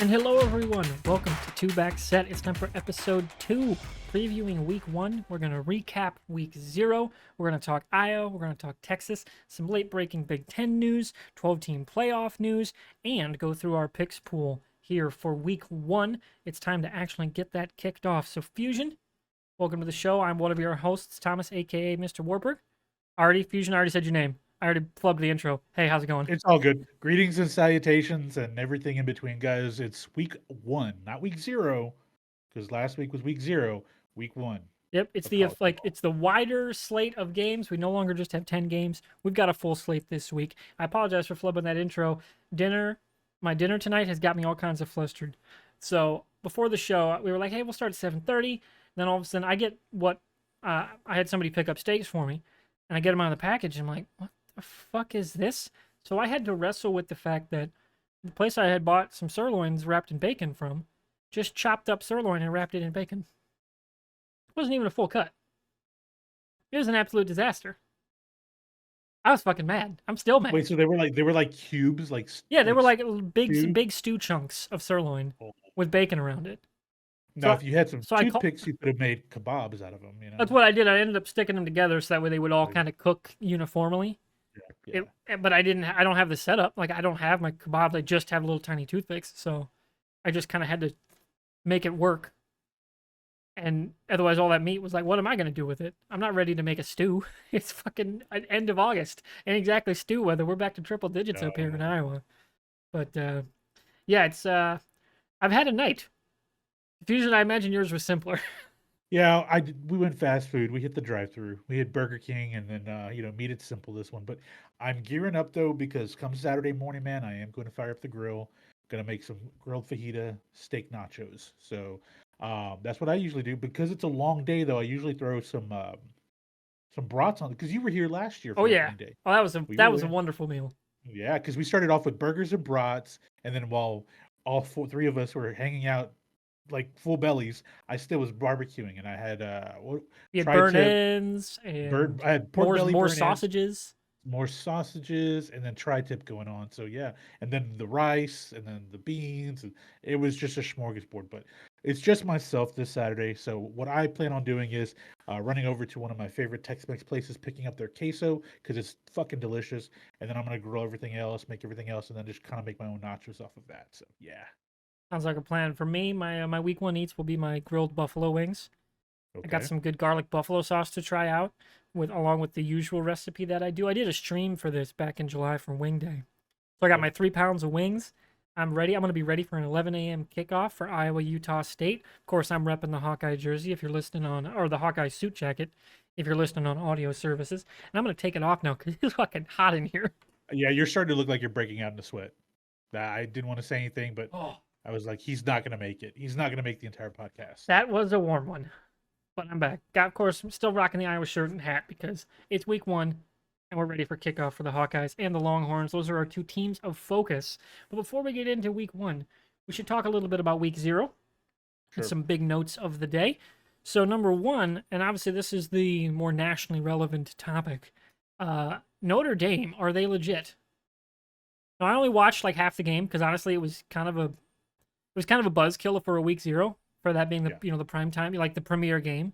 And hello, everyone. Welcome to Two Back Set. It's time for episode 2, previewing week 1. We're going to recap week 0. We're going to talk Iowa. We're going to talk Texas, some late breaking Big Ten news, 12-team playoff news, and go through our picks pool here for week 1. It's time to actually get that kicked off. So, Fusion, welcome to the show. I'm one of your hosts, Thomas, aka Mr. Warburg. Fusion, I already said your name. I already flubbed the intro. Hey, how's it going? It's all good. Greetings and salutations and everything in between, guys. It's week 1, not week 0, because last week was week 0. Week 1 Yep, it's of the college football. it's the wider slate of games. We no longer just have 10 games. We've got a full slate this week. I apologize for flubbing that intro. My dinner tonight has got me all kinds of flustered. So before the show, we were like, "Hey, we'll start at 7:30." Then all of a sudden, I get what I had somebody pick up steaks for me, and I get them out of the package. And I'm like, "What the fuck is this?" So I had to wrestle with the fact that the place I had bought some sirloins wrapped in bacon from just chopped up sirloin and wrapped it in bacon. It wasn't even a full cut. It was an absolute disaster. I was fucking mad. I'm still mad. Wait, so they were like cubes, Yeah, they like were like stew? big stew chunks of sirloin Oh. with bacon around it. Now, So if you had some so I call toothpicks, you could have made kebabs out of them. that's what I did. I ended up sticking them together so that way they would all Like, kind of cook uniformly. yeah. But I don't have the setup. Like I don't have my kebabs. I just have little tiny toothpicks. So I just kind of had to make it work. And otherwise, all that meat was like, what am I going to do with it? I'm not ready to make a stew. It's fucking end of August. Ain't exactly stew weather. We're back to triple digits up here in No. Iowa. But yeah, it's I've had a night. Fusion, I imagine yours was simpler. Yeah, we went fast food. We hit the drive-through. We hit Burger King, and then made it simple this one. But I'm gearing up though because come Saturday morning, man, I am going to fire up the grill. Gonna make some grilled fajita, steak nachos. So that's what I usually do. Because it's a long day though, I usually throw some brats on because you were here last year Oh for yeah. opening day. Oh, We that were was a there. wonderful meal. Yeah, because we started off with burgers and brats, and then while three of us were hanging out like full bellies, I still was barbecuing, and I had We had burn tri-tip, ends and I had pork belly more burn ends, sausages. more sausages, and then tri-tip going on. So yeah, and then the rice, and then the beans, and it was just a smorgasbord. But it's just myself this Saturday. So what I plan on doing is running over to one of my favorite Tex-Mex places, picking up their queso because it's fucking delicious, and then I'm gonna grill everything else, make everything else, and then just kind of make my own nachos off of that. So yeah, Sounds like a plan. For me, my week 1 eats will be my grilled buffalo wings. I got okay, some good garlic buffalo sauce to try out with along with the usual recipe that I do. I did a stream for this back in July for Wing Day. So I got okay, my 3 pounds of wings. I'm ready. I'm going to be ready for an 11 a.m. kickoff for Iowa, Utah State. Of course, I'm repping the Hawkeye jersey if you're listening on, or the Hawkeye suit jacket if you're listening on audio services. And I'm going to take it off now because it's fucking hot in here. yeah. You're starting to look like you're breaking out into sweat. I didn't want to say anything, but Oh, I was like, he's not gonna make it. He's not gonna make the entire podcast. that was a warm one. But I'm back. Got, of course, I'm still rocking the Iowa shirt and hat because it's week 1 and we're ready for kickoff for the Hawkeyes and the Longhorns. Those are our 2 teams of focus. But before we get into week 1, we should talk a little bit about week 0 and Sure. some big notes of the day. So, number 1, and obviously this is the more nationally relevant topic, Notre Dame, are they legit? Now, I only watched like half the game because honestly it was kind of a buzzkill for a week 0 for that being the Yeah. the prime time, like the premier game,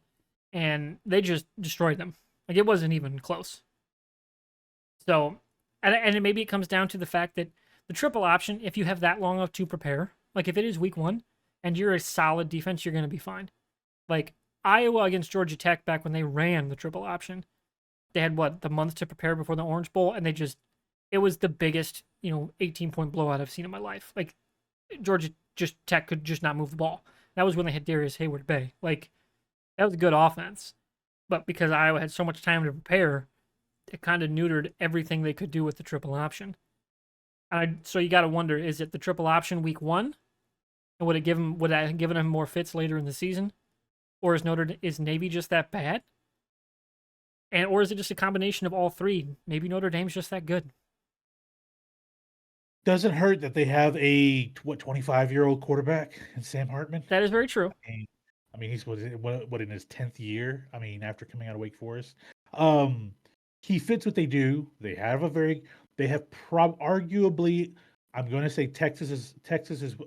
and they just destroyed them. Like it wasn't even close. So, and maybe it comes down to the fact that the triple option, if you have that long enough to prepare, like if it is week 1 and you're a solid defense, you're going to be fine. Like Iowa against Georgia Tech back when they ran the triple option, they had what the month to prepare before the Orange Bowl, and it was the biggest 18-point blowout I've seen in my life. Like Georgia just Tech could just not move the ball. That was when they had Darius Hayward Bay. Like that was a good offense, but because Iowa had so much time to prepare, it kind of neutered everything they could do with the triple option. So you got to wonder: is it the triple option week 1, and would that have given them more fits later in the season, or is Navy just that bad, or is it just a combination of all 3? Maybe Notre Dame's just that good. Doesn't hurt that they have a 25-year-old quarterback in Sam Hartman. That is very true. I mean, he's what in his 10th year. I mean, after coming out of Wake Forest, um, he fits what they do. They have arguably, I'm going to say Texas is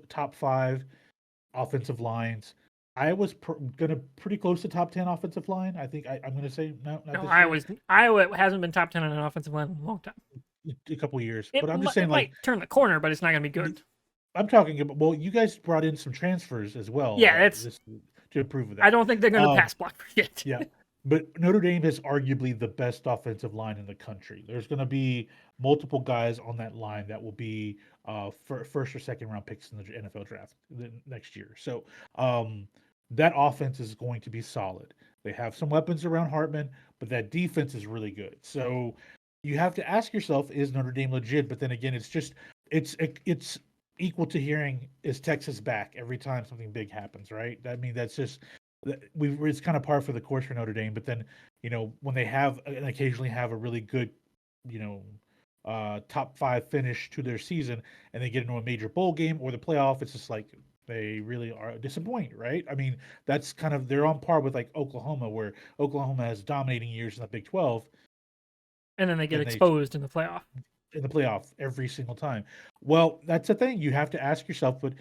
top 5 offensive lines. Going to pretty close to top 10 offensive line. I think I'm going to say no, not No, this year. Iowa hasn't been top 10 on an offensive line in a long time. A couple years, It but I'm just it saying like might turn the corner, but it's not going to be the, good. I'm talking about. Well, you guys brought in some transfers as well Yeah, it's. this to improve with I that. don't think they're going to Um, pass block for shit. Yeah, but Notre Dame is arguably the best offensive line in the country. There's going to be multiple guys on that line that will be first or second round picks in the NFL draft next year. So that offense is going to be solid. They have some weapons around Hartman, but that defense is really good. So you have to ask yourself, is Notre Dame legit? But then again, it's equal to hearing, is Texas back every time something big happens, right? I mean, that's just it's kind of par for the course for Notre Dame. But then, when they have and occasionally have a really good, you know, top 5 finish to their season, and they get into a major bowl game or the playoff, it's just like they really are disappointed, right? I mean, that's kind of they're on par with like Oklahoma, where Oklahoma has dominating years in the Big 12, And then they get and they exposed in the playoff. in the playoff every single time. Well, that's the thing you have to ask yourself, but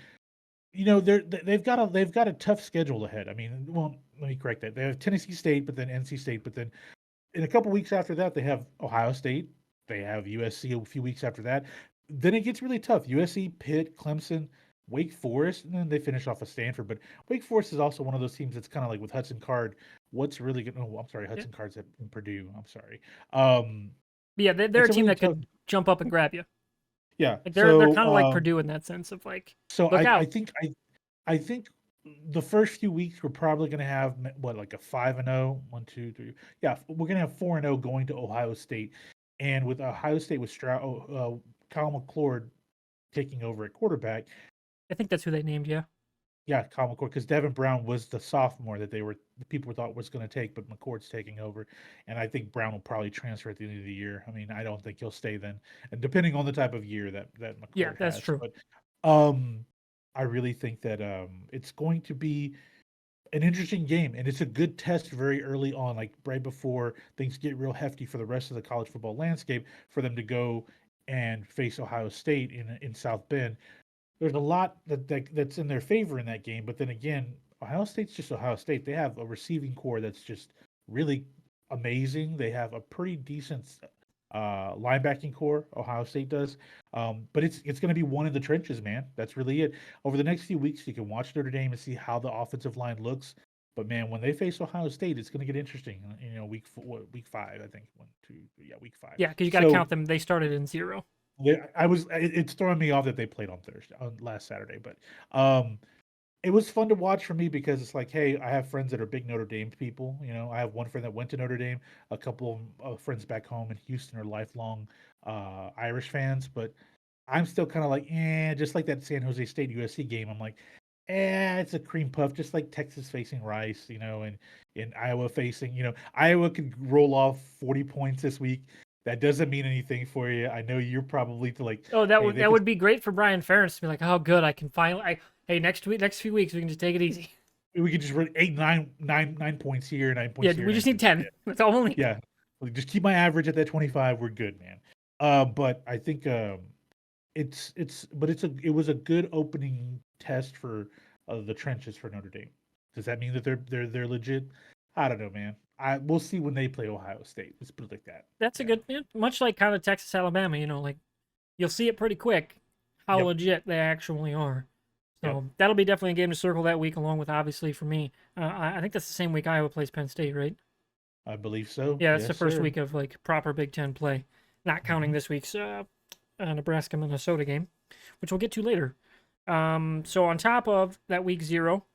they've got a tough schedule ahead. I mean, well, let me correct that. They have Tennessee State, but then NC State, but then in a couple weeks after that, they have Ohio State. They have USC a few weeks after that. Then it gets really tough. USC, Pitt, Clemson, Wake Forest, and then they finish off with Stanford. But Wake Forest is also one of those teams that's kind of like with Hudson Card. What's really good? Oh, I'm sorry, Yeah, Hudson Card's at Purdue. I'm sorry. Um, but yeah, they're a it's a team really that tough. could jump up and grab you. Yeah. Like they're So kind of like Purdue in that sense of like, so look I out. think I think the first few weeks we're probably going to have what, like a 5-0, 1, 2, 3. Yeah, we're going to have 4-0 going to Ohio State, and with Ohio State with Kyle McClure taking over at quarterback. I think that's who they named. Yeah, Yeah, Kyle McCord, because Devin Brown was the sophomore that the people thought was going to take, but McCord's taking over, and I think Brown will probably transfer at the end of the year. I mean, I don't think he'll stay then, and depending on the type of year that yeah, McCord that's has, true. but I really think that it's going to be an interesting game, and it's a good test very early on, like right before things get real hefty for the rest of the college football landscape, for them to go and face Ohio State in South Bend. There's a lot that's in their favor in that game, but then again, Ohio State's just Ohio State. They have a receiving core that's just really amazing. They have a pretty decent linebacking core. Ohio State does, but it's going to be one in the trenches, man. That's really it. Over the next few weeks, you can watch Notre Dame and see how the offensive line looks. But man, when they face Ohio State, it's going to get interesting. Week 5, I think 1, 2, 3, yeah, week 5. Yeah, because you got to So count them. They started in 0. yeah, it's throwing me off that they played on last Saturday, but um, it was fun to watch for me because it's like, hey, I have friends that are big Notre Dame people. I have one friend that went to Notre Dame. A couple of friends back home in Houston are lifelong Irish fans, but I'm still kind of like, just like that San Jose State USC game. I'm like, it's a cream puff, just like Texas facing Rice, and in Iowa facing, Iowa could roll off 40 points this week. That doesn't mean anything for you. I know you're probably to like, Oh, that hey, would they that could would be great for Brian Ferentz to be like, oh, good, I can finally. Hey, next few weeks, we can just take it easy. we could just run 8, 9 points here, 9 Yeah, points here, we 9 just need points here. 10. That's all we need. Yeah, like, just keep my average at that 25. We're good, man. But I think it was a good opening test for the trenches for Notre Dame. Does that mean that they're legit? I don't know, man. We'll see when they play Ohio State. Let's put it like that. That's a Yeah. good, man. Much like kind of Texas, Alabama. Like you'll see it pretty quick how Yep. legit they actually are. Yep. So that'll be definitely a game to circle that week, along with obviously for me. I think that's the same week Iowa plays Penn State, right? I believe so. Yeah, that's the Yes, first sir. week of like proper Big Ten play, not counting Hmm. this week's Nebraska Minnesota game, which we'll get to later. So on top of that week 0,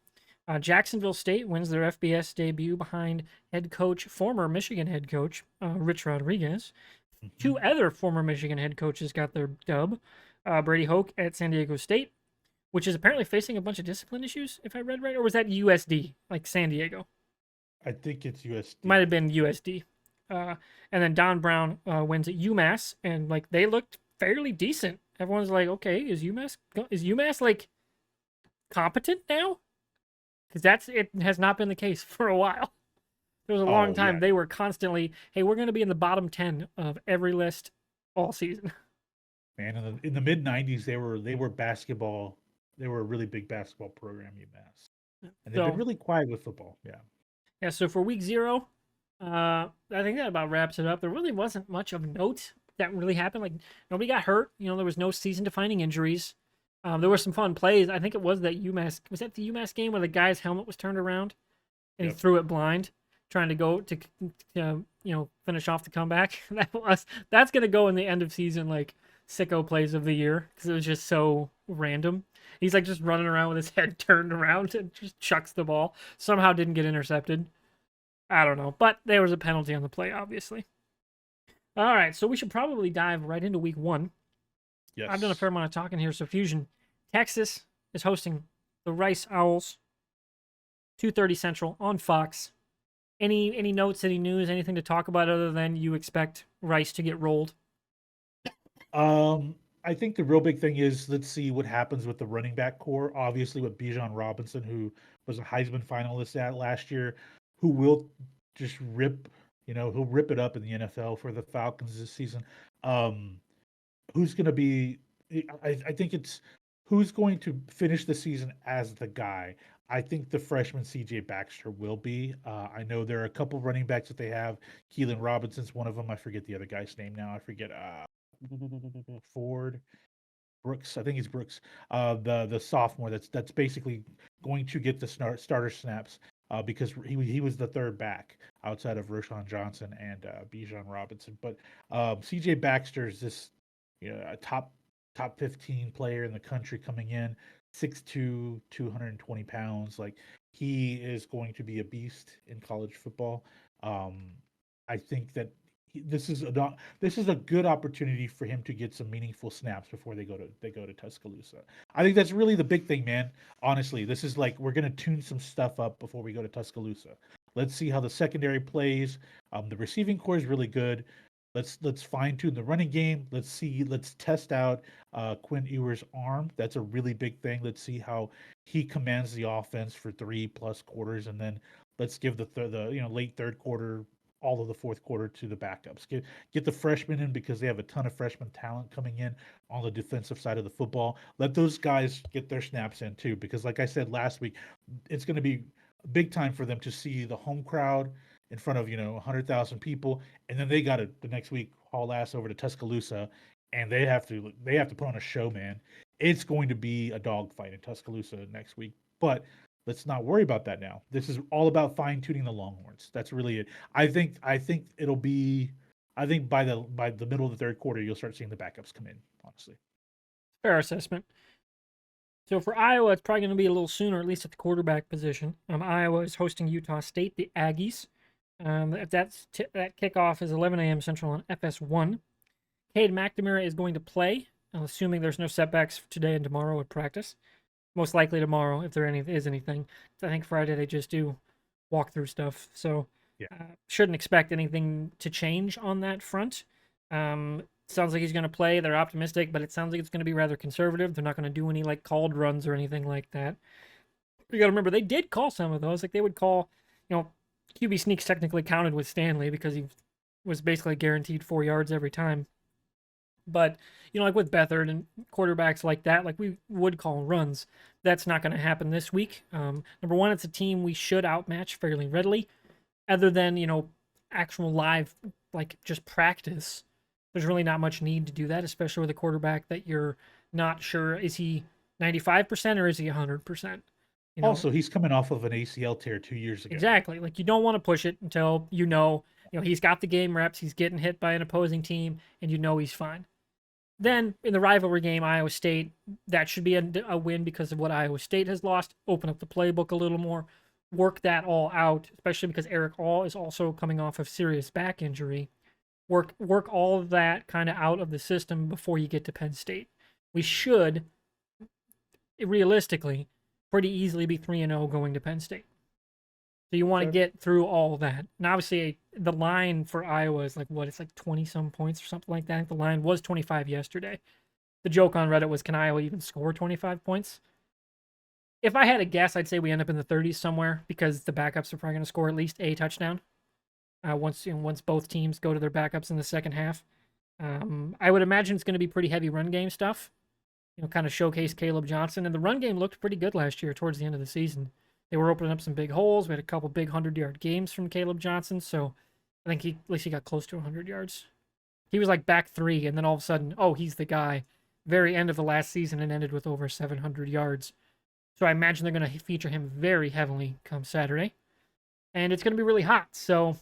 Jacksonville State wins their FBS debut behind former Michigan head coach Rich Rodriguez. Hmm. 2 other former Michigan head coaches got their dub. Brady Hoke at San Diego State, which is apparently facing a bunch of discipline issues, if I read right, or was that USD, like San Diego? I think it's Might USD. have been USD. And then Don Brown wins at UMass, and like they looked fairly decent. Everyone's like, okay, is UMass like competent now? Because it has not been the case for a while. There was a long Oh time yeah. they were constantly, hey, we're going to be in the bottom 10 of every list all season. Man, in the mid '90s, they were basketball. They were a really big basketball program, UMass, and they've been So really quiet with football. Yeah. yeah, so for week 0, I think that about wraps it up. There really wasn't much of note that really happened. Like nobody got hurt. There was no season-defining injuries. There were some fun plays. I think it was that UMass was that the UMass game where the guy's helmet was turned around and he Yep. threw it blind, trying to go to finish off the comeback. That's gonna go in the end of season like sicko plays of the year because it was just so random. He's like just running around with his head turned around and just chucks the ball. Somehow didn't get intercepted. I don't know, but there was a penalty on the play, obviously. All right, so we should probably dive right into week 1. I've done a fair Yes. amount of talking here. So Fusion, Texas is hosting the Rice Owls, 2:30 Central on Fox. Any notes, any news, anything to talk about other than you expect Rice to get rolled? I think the real big thing is let's see what happens with the running back core. Obviously, with Bijan Robinson, who was a Heisman finalist at last year, who will just rip, he'll rip it up in the NFL for the Falcons this season. Um, who's going to be? I think it's who's going to finish the season as the guy. I think the freshman CJ Baxter will be. I know there are a couple running backs that they have. Keelan Robinson's one of them. I forget the other guy's name now. I forget. Ford Brooks. I think it's Brooks. The sophomore that's basically going to get the starter snaps. Because he was the third back outside of Roshan Johnson and Bijan Robinson. But CJ Baxter is this a top 15 player in the country coming in, 6'2", 220 pounds. Like he is going to be a beast in college football. Um, I think that this is a good opportunity for him to get some meaningful snaps before they go to Tuscaloosa. I think that's really the big thing, man. Honestly, this is like we're gonna tune some stuff up before we go to Tuscaloosa. Let's see how the secondary plays. The receiving core is really good. Let's fine tune the running game. Let's test out Quinn Ewers' arm. That's a really big thing. Let's see how he commands the offense for 3+ quarters, and then let's give the late third quarter, all of the fourth quarter to the backups. Get the freshmen in because they have a ton of freshman talent coming in on the defensive side of the football. Let those guys get their snaps in too, because like I said last week, it's going to be big time for them to see the home crowd in front of 100,000 people, and then they got to the next week haul ass over to Tuscaloosa, and they have to put on a show, man. It's going to be a dogfight in Tuscaloosa next week, but let's not worry about that now. This is all about fine tuning the Longhorns. That's really it. I think it'll be. I think by the middle of the third quarter, you'll start seeing the backups come in. Honestly, Fair assessment. So for Iowa, it's probably going to be a little sooner, at least at the quarterback position. Iowa is hosting Utah State, the Aggies. That kickoff is 11 a.m. Central on FS1. Cade McNamara is going to play, assuming there's no setbacks today and tomorrow at practice. Most likely tomorrow, if there is anything. I think Friday they just do walkthrough stuff, so yeah. shouldn't expect anything to change on that front. Sounds like he's going to play. They're optimistic, but it sounds like it's going to be rather conservative. They're not going to do any like called runs or anything like that. You got to remember they did call some of those. Like they would call, QB sneaks technically counted with Stanley because he was basically guaranteed 4 yards every time. But, like with Beathard and quarterbacks like that, like we would call runs. That's not going to happen this week. Number one, it's a team we should outmatch fairly readily. Other than, actual live, like just practice, there's really not much need to do that, especially with a quarterback that you're not sure, is he 95% or is he 100%? Also, he's coming off of an ACL tear 2 years ago. Exactly. Like you don't want to push it until he's got the game reps, he's getting hit by an opposing team, and he's fine. Then in the rivalry game, Iowa State, that should be a win because of what Iowa State has lost. Open up the playbook a little more, work that all out, especially because Eric All is also coming off of serious back injury. Work all of that kind of out of the system before you get to Penn State. We should, realistically, pretty easily be 3-0 going to Penn State. So you want to get through all that. And obviously, the line for Iowa is like, what? It's like 20-some points or something like that. I think the line was 25 yesterday. The joke on Reddit was, can Iowa even score 25 points? If I had a guess, I'd say we end up in the 30s somewhere because the backups are probably going to score at least a touchdown once both teams go to their backups in the second half. I would imagine it's going to be pretty heavy run game stuff. Kind of showcase Caleb Johnson. And the run game looked pretty good last year towards the end of the season. They were opening up some big holes. We had a couple big 100-yard games from Caleb Johnson. So I think at least he got close to 100 yards. He was like back 3, and then all of a sudden, oh, he's the guy. Very end of the last season and ended with over 700 yards. So I imagine they're going to feature him very heavily come Saturday. And it's going to be really hot. So,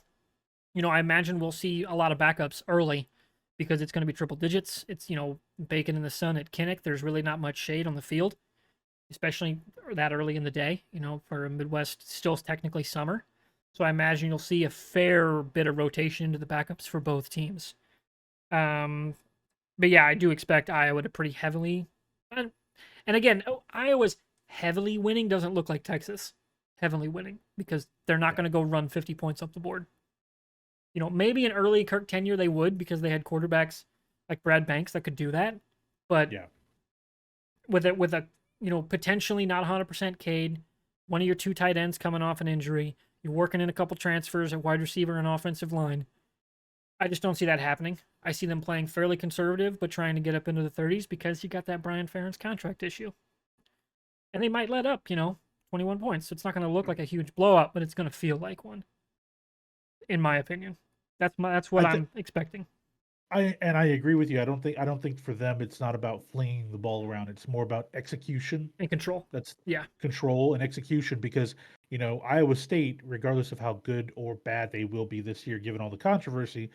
I imagine we'll see a lot of backups early because it's going to be triple digits. It's, baking in the sun at Kinnick. There's really not much shade on the field, especially that early in the day, for a Midwest, still technically summer. So I imagine you'll see a fair bit of rotation into the backups for both teams. But yeah, I do expect Iowa to pretty heavily. And again, Iowa's heavily winning doesn't look like Texas heavily winning because they're not going to go run 50 points up the board. Maybe in early Kirk tenure they would because they had quarterbacks like Brad Banks that could do that. But Yeah. with a potentially not 100% Cade, one of your 2 tight ends coming off an injury, you're working in a couple transfers at wide receiver and offensive line. I just don't see that happening. I see them playing fairly conservative, but trying to get up into the 30s because you got that Brian Ferentz contract issue. And they might let up, 21 points. It's not going to look like a huge blowout, but it's going to feel like one, in my opinion. That's what I'm expecting. I agree with you. I don't think for them it's not about flinging the ball around. It's more about execution. And control. That's Yeah. control and execution because Iowa State, regardless of how good or bad they will be this year, given all the controversy,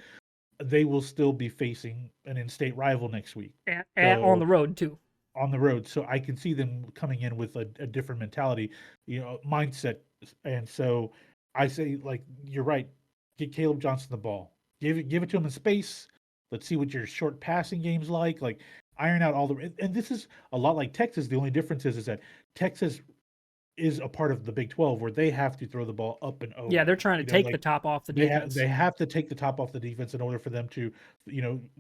they will still be facing an in-state rival next week. On the road too. On the road, so I can see them coming in with a different mentality, mindset, and so I say, like, you're right. Get Caleb Johnson the ball. Give it to him in space. Let's see what your short passing game's like. Like, iron out all the. And this is a lot like Texas. The only difference is that Texas is a part of the Big 12 where they have to throw the ball up and over. Yeah, they're trying to take like, the top off the they defense. they have to take the top off the defense in order for them to,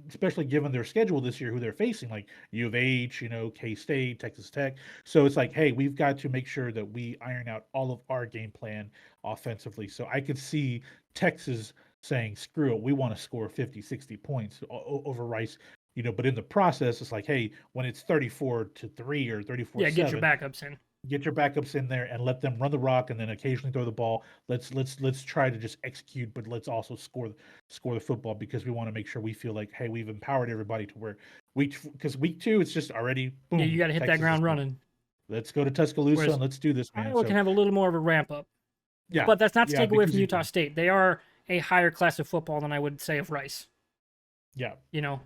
especially given their schedule this year, who they're facing, like U of H, K-State, Texas Tech. So it's like, hey, we've got to make sure that we iron out all of our game plan offensively. So I could see Texas saying, screw it, we want to score 50, 60 points over Rice. But in the process, it's like, hey, when it's 34-3 or 34-7, yeah, get your backups in. Get your backups in there and let them run the rock and then occasionally throw the ball. Let's try to just execute, but let's also score the football because we want to make sure we feel like, hey, we've empowered everybody to where because week 2 it's just already boom. Yeah, you got to hit that ground running. Let's go to Tuscaloosa Whereas and let's do this, man. Iowa can have a little more of a ramp up. Yeah, but that's not to take away from Utah can. State. They are a higher class of football than I would say of Rice. Yeah,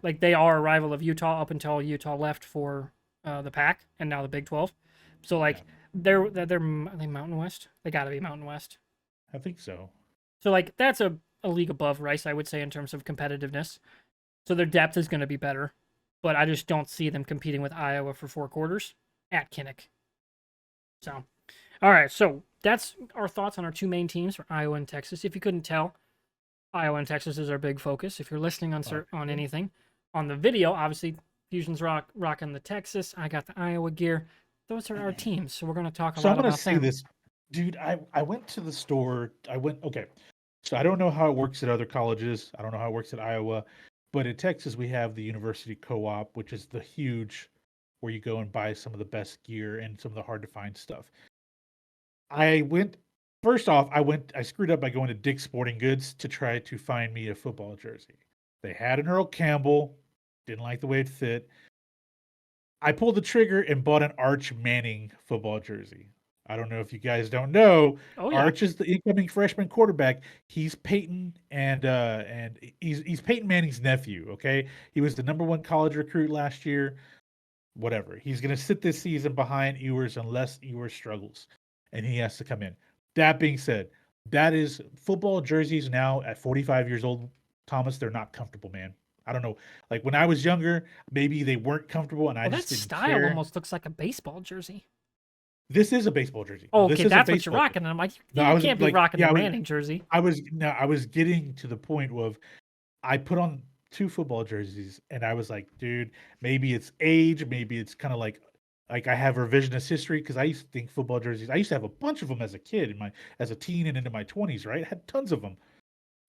like they are a rival of Utah up until Utah left for the Pac and now the Big 12. So like. Yeah. Are they Mountain West? They got to be Mountain West. I think so. So like that's a league above Rice, I would say, in terms of competitiveness. So their depth is going to be better, but I just don't see them competing with Iowa for 4 quarters at Kinnick. So, all right, so that's our thoughts on our 2 main teams for Iowa and Texas. If you couldn't tell, Iowa and Texas is our big focus. If you're listening on anything, on the video, obviously Fusion's rocking the Texas. I got the Iowa gear. Those are our teams, so we're going to talk a lot about them. So I'm going to say this, dude. I went to the store. Okay. So I don't know how it works at other colleges. I don't know how it works at Iowa, but at Texas we have the University Co-op, which is the huge where you go and buy some of the best gear and some of the hard to find stuff. I screwed up by going to Dick's Sporting Goods to try to find me a football jersey. They had an Earl Campbell. Didn't like the way it fit. I pulled the trigger and bought an Arch Manning football jersey. I don't know if you guys don't know. Oh, yeah. Arch is the incoming freshman quarterback. He's Peyton and he's Peyton Manning's nephew. Okay, he was the #1 college recruit last year. Whatever. He's going to sit this season behind Ewers unless Ewers struggles, and he has to come in. That being said, that is football jerseys now at 45 years old. Thomas, they're not comfortable, man. I don't know. Like when I was younger, maybe they weren't comfortable, and I just didn't care. That style almost looks like a baseball jersey. This is a baseball jersey. Oh, okay, that's what you're rocking. And I'm like, you can't be rocking the Manning jersey. I was getting to the point of I put on 2 football jerseys, and I was like, dude, maybe it's age, maybe it's kind of like I have revisionist history because I used to think football jerseys. I used to have a bunch of them as a kid, as a teen, and into my 20s. Right, I had tons of them.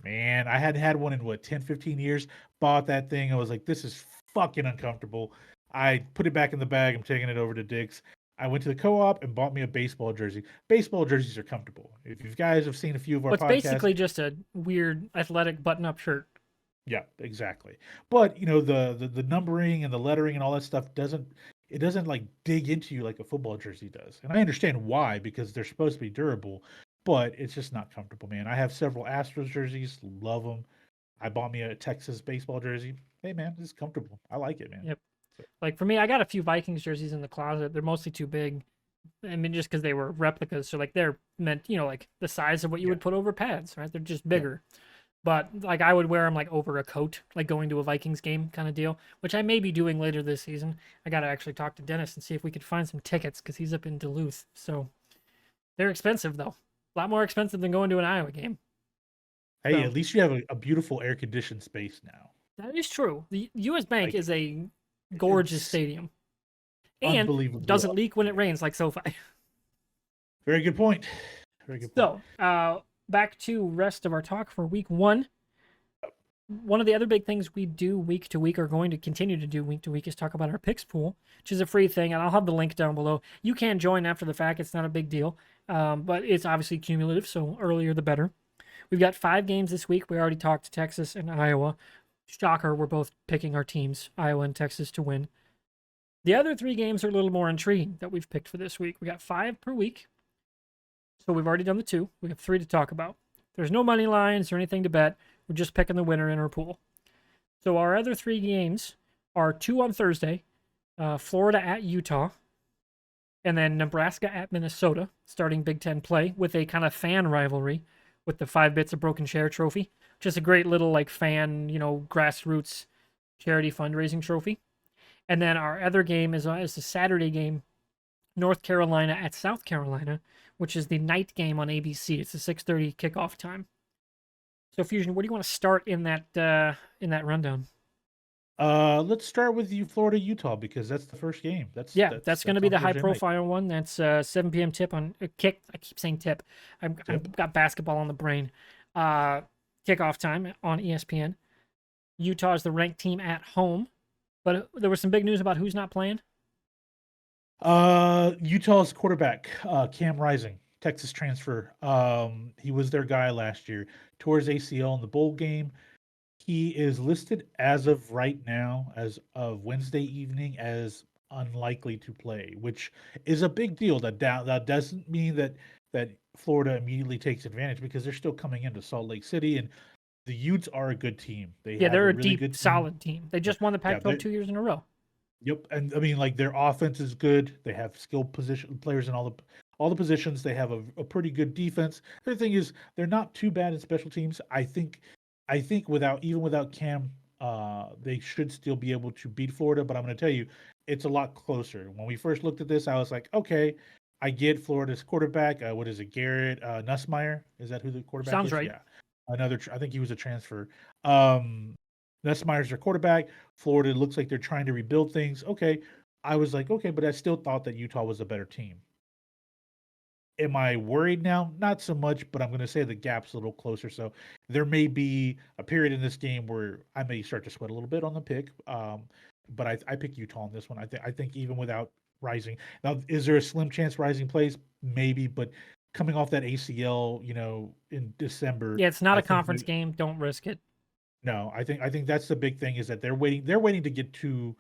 Man, I hadn't had one in what 10, 15 years. Bought that thing. I was like, this is fucking uncomfortable. I put it back in the bag. I'm taking it over to Dick's. I went to the co-op and bought me a baseball jersey. Baseball jerseys are comfortable. If you guys have seen a few of our Well, it's podcasts, basically just a weird athletic button-up shirt. yeah, exactly. But the numbering and the lettering and all that stuff doesn't like dig into you like a football jersey does. And I understand why, because they're supposed to be durable, but it's just not comfortable, man. I have several Astros jerseys, love them. I bought me a Texas baseball jersey. Hey man, it's comfortable. I like it, man. Yep. So, Like for me, I got a few Vikings jerseys in the closet. They're mostly too big. I mean, just because they were replicas, so like they're meant, like the size of what you yeah, would put over pads, right? They're just yeah. bigger. But like I would wear them like over a coat, like going to a Vikings game kind of deal, which I may be doing later this season. I got to actually talk to Dennis and see if we could find some tickets because he's up in Duluth. So they're expensive though, a lot more expensive than going to an Iowa game. Hey, So at least you have a beautiful air conditioned space now. that is true. The U.S. Bank Like is a gorgeous it's stadium and unbelievably doesn't leak when awesome. it rains like SoFi. Very good point. Very good point. So back to rest of our talk for week one. One of the other big things we do week to week, are going to continue to do week to week, is talk about our picks pool, which is a free thing, and I'll have the link down below. You can join after the fact; it's not a big deal, but it's obviously cumulative, so earlier the better. We've got 5 games this week. We already talked to Texas and Iowa. Shocker, we're both picking our teams, Iowa and Texas, to win. The other 3 games are a little more intriguing that we've picked for this week. We got 5 per week, so we've already done the 2. We have 3 to talk about. There's no money lines or anything to bet. We're just picking the winner in our pool. So our other 3 games are 2 on Thursday, Florida at Utah, and then Nebraska at Minnesota, starting Big Ten play with a kind of fan rivalry with the 5 Bits of Broken Chair trophy. Just a great little like fan, grassroots charity fundraising trophy. And then our other game is a Saturday game, North Carolina at South Carolina, which is the night game on ABC. It's a 6:30 kickoff time. So Fusion, where do you want to start in that rundown? Let's start with you, Florida, Utah, because that's the first game. That's Yeah, that's that's going to that's be on the high Thursday night. profile one. That's 7 p.m. tip on kick. I keep saying tip. Tip. I've got basketball on the brain. Kickoff time on ESPN. Utah is the ranked team at home, but there was some big news about who's not playing. Utah's quarterback, Cam Rising, Texas transfer. He was their guy last year. Tore his ACL in the bowl game. He is listed as of right now, as of Wednesday evening, as unlikely to play, which is a big deal. That doesn't mean that Florida immediately takes advantage, because they're still coming into Salt Lake City, and the Utes are a good team. They Yeah, have they're a a really deep, good team. solid team. They just won the Yeah, Pac-12 2 years in a row. yep, and I mean, like their offense is good. They have skilled position players in all the positions. They have a pretty good defense. The thing is, they're not too bad at special teams. I think without Cam, they should still be able to beat Florida. But I'm going to tell you, it's a lot closer. When we first looked at this, I was like, okay, I get Florida's quarterback. What is it, Garrett Nussmeier? Is that who the quarterback Sounds is? right. Yeah, I think he was a transfer. Um, Nussmeier's their quarterback. Florida looks like they're trying to rebuild things. Okay, I was like, okay, but I still thought that Utah was a better team. Am I worried now? Not so much, but I'm going to say the gap's a little closer. So there may be a period in this game where I may start to sweat a little bit on the pick. But I pick Utah on this one. I think even without Rising, now is there a slim chance Rising plays? Maybe, but coming off that ACL, in December, Yeah, it's not I a think conference game. Don't risk it. no, I think that's the big thing, is that they're waiting to get to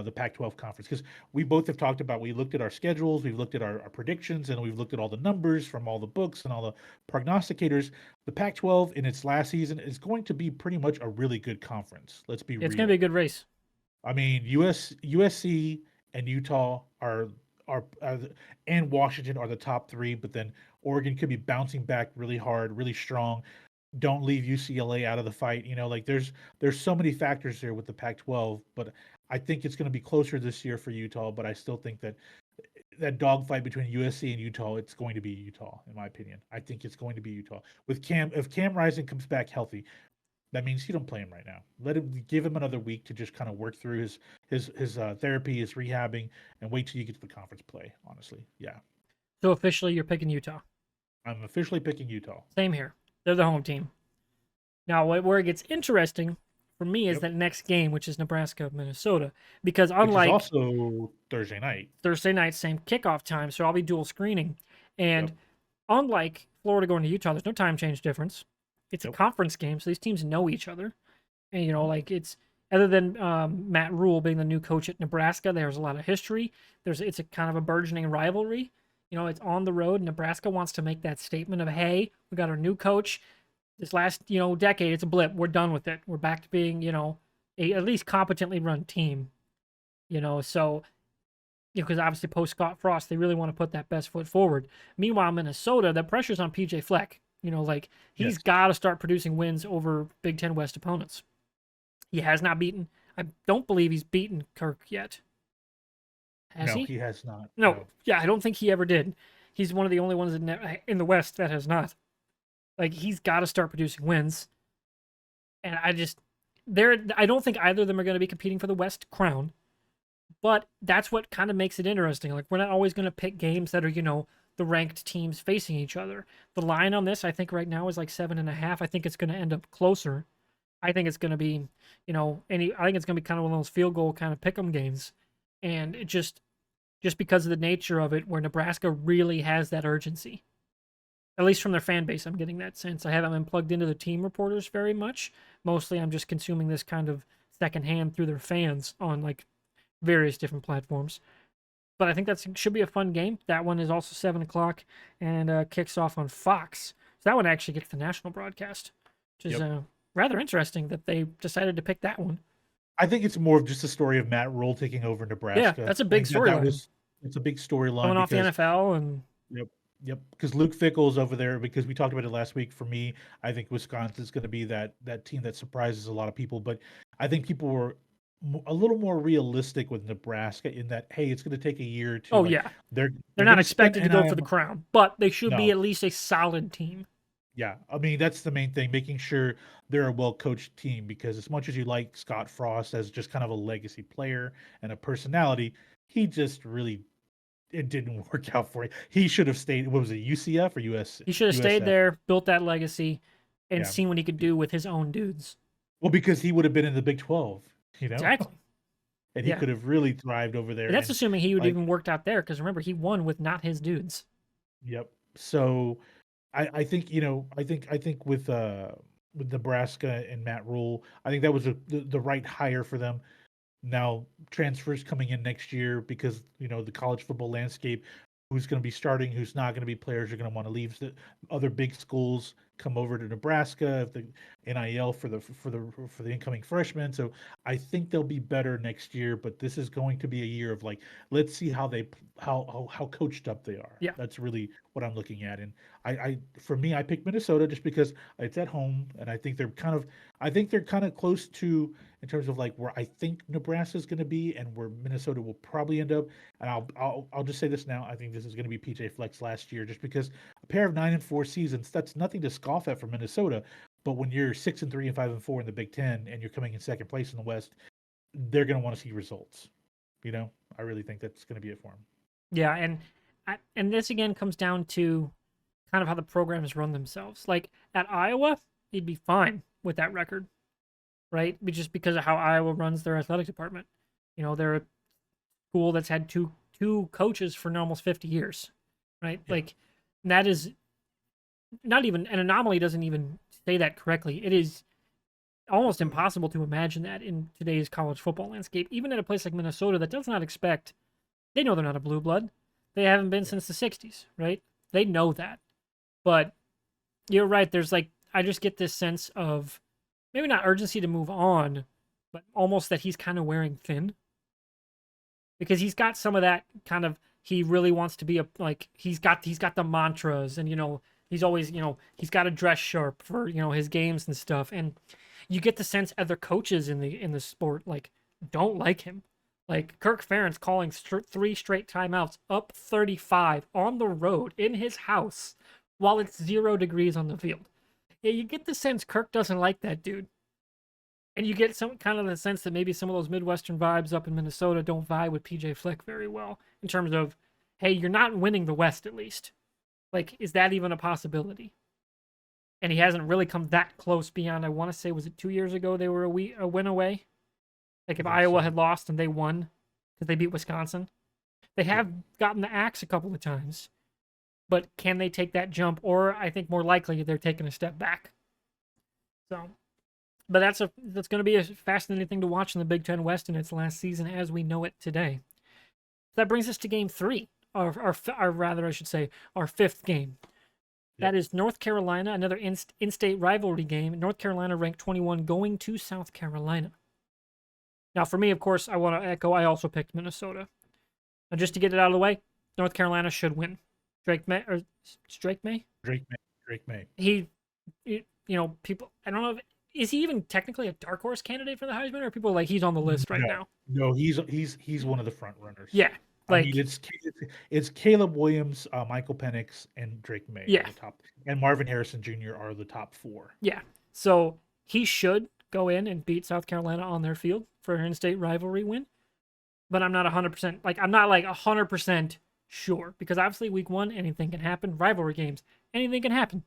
the Pac-12 conference, because we both have talked about, we looked at our schedules, we've looked at our predictions, and we've looked at all the numbers from all the books and all the prognosticators. The Pac-12 in its last season is going to be pretty much a really good conference. Let's be It's going to be a real. good race. I mean, USC and Utah are and Washington are the top three, but then Oregon could be bouncing back really hard, really strong. Don't leave UCLA out of the fight. Like there's so many factors there with the Pac-12, but I think it's going to be closer this year for Utah. But I still think that dogfight between USC and Utah, it's going to be Utah, in my opinion. I think it's going to be Utah with Cam. If Cam Rising comes back healthy, that means you don't play him right now. Give him another week to just kind of work through his therapy, his rehabbing, and wait till you get to the conference play. Honestly, yeah, So officially, you're picking Utah. I'm officially picking Utah. Same here. They're the home team. Now, where it gets interesting for me is Yep. that next game, which is Nebraska Minnesota, because Which is unlike also Thursday night. Thursday night, same kickoff time, so I'll be dual screening, Yep. and unlike Florida going to Utah, there's no time change difference. It's a Yep. conference game, so these teams know each other. And, Mhm. like it's other than Matt Rule being the new coach at Nebraska, there's a lot of history. It's a kind of a burgeoning rivalry. It's on the road. Nebraska wants to make that statement of, hey, we got our new coach. This last, decade, it's a blip. We're done with it. We're back to being, a at least competently run team. So because obviously post Scott Frost, they really want to put that best foot forward. Meanwhile, Minnesota, the pressure's on PJ Fleck. Like he's Yes. got to start producing wins over Big Ten West opponents. He has not beaten. I don't believe he's beaten Kirk yet. Has No, he? he has not. No. No. Yeah, I don't think he ever did. He's one of the only ones in the West that has not. Like he's got to start producing wins, and I don't think either of them are going to be competing for the West crown. But that's what kind of makes it interesting. Like we're not always going to pick games that are the ranked teams facing each other. The line on this, I think right now is like 7.5. I think it's going to end up closer. I think it's going to be, I think it's going to be kind of one of those field goal kind of pick 'em games, and it just because of the nature of it, where Nebraska really has that urgency. At least from their fan base, I'm getting that sense. I haven't been plugged into the team reporters very much. Mostly, I'm just consuming this kind of secondhand through their fans on like various different platforms. But I think that should be a fun game. That one is also 7 o'clock and kicks off on Fox. So that one actually gets the national broadcast, which is Yep. rather interesting that they decided to pick that one. I think it's more of just a story of Matt Rule taking over Yeah, Nebraska. that's a I big think that storyline. was it's a big storyline Coming off the because NFL and yep, yep. Because Luke Fickell's over there because we talked about it last week. For me, I think Wisconsin's going to be that team that surprises a lot of people. But I think people were a little more realistic with Nebraska in that hey, it's going to take a year or two. oh Like yeah, they're they're they're not going to spend expected to go for the NIL. crown, but they should be No, at least a solid team. yeah. I mean that's the main thing, making sure they're a well coached team because as much as you like Scott Frost as just kind of a legacy player and a personality, he just really it didn't work out for you. He should have stayed. What was it, UCF or He should have stayed USF? there, built that legacy, and Yeah. seen what he could do with his own dudes. Well, because he would have been in the Big 12, you know, Exactly. and he Yeah. could have really thrived over And there. that's And assuming he would like, even worked out there, because remember, he won with not his dudes. yep. So I think I think with Nebraska and Matt Rule, I think that was the right hire for them. Now transfers coming in next year because the college football landscape, who's going to be starting, who's not going to be players are going to want to leave. The other big schools come over to Nebraska, if the NIL for the incoming freshmen. So I think they'll be better next year, but this is going to be a year of like let's see how they how coached up they are. Yeah. That's really what I'm looking at. And I for me I picked Minnesota just because it's at home and I think they're kind of close to in terms of like where I think Nebraska is going to be and where Minnesota will probably end up. And I'll just say this now. I think this is going to be PJ Fleck's last year, just because a pair of 9-4 seasons, that's nothing to scoff at for Minnesota. But when you're 6-3 and 5-4 in the Big Ten and you're coming in second place in the West, they're going to want to see results. I really think that's going to be it for them. Yeah, and this again comes down to kind of how the programs run themselves. Like at Iowa, he'd be fine with that record, right? Just because of how Iowa runs their athletic department. They're a school that's had two coaches for almost 50 years, right? Yeah. Like that is not even an anomaly. Doesn't even say that correctly. It is almost impossible to imagine that in today's college football landscape, even at a place like Minnesota that does not expect. They know they're not a blue blood. They haven't been Yeah. since the 60s, right? They know that. But you're right. There's like, I just get this sense of maybe not urgency to move on, but almost that he's kind of wearing thin because he's got some of that kind of, he really wants to be he's got the mantras and, he's always, he's got to dress sharp for, his games and stuff. And you get the sense other coaches in the sport, like, don't like him. Like Kirk Ferentz calling 3 straight timeouts up 35 on the road in his house while it's 0 degrees on the field. Yeah, you get the sense Kirk doesn't like that dude. And you get some kind of the sense that maybe some of those Midwestern vibes up in Minnesota don't vibe with PJ Fleck very well in terms of, hey, you're not winning the West at least. Like, is that even a possibility? and he hasn't really come that close beyond. I want to say, was it 2 years ago they were a win away? Like I if think Iowa so. had lost and they won because they beat Wisconsin, they Yeah. have gotten the axe a couple of times. But can they take that jump? Or I think more likely they're taking a step back. So, but that's going to be a fascinating thing to watch in the Big Ten West in its last season as we know it today. That brings us to Game 3, or rather, I should say, our fifth game. That Yep. is North Carolina, another in-state rivalry game. North Carolina ranked 21, going to South Carolina. Now, for me, of course, I want to echo. I also picked Minnesota. Now, just to get it out of the way, North Carolina should win. Drake May or Drake May. Drake May. Drake May. People. I don't know. Is he even technically a dark horse candidate for the Heisman, or are people like he's on the list right No, now? no, he's one of the front runners. Yeah, I mean, like it's Caleb Williams, Michael Penix, and Drake May are yeah, the top, and Marvin Harrison Jr. are the top four. yeah. So he should go in and beat South Carolina on their field for an in-state rivalry win. But I'm not 100%. Like I'm not like 100% sure because obviously week 1 anything can happen. Rivalry games anything can happen.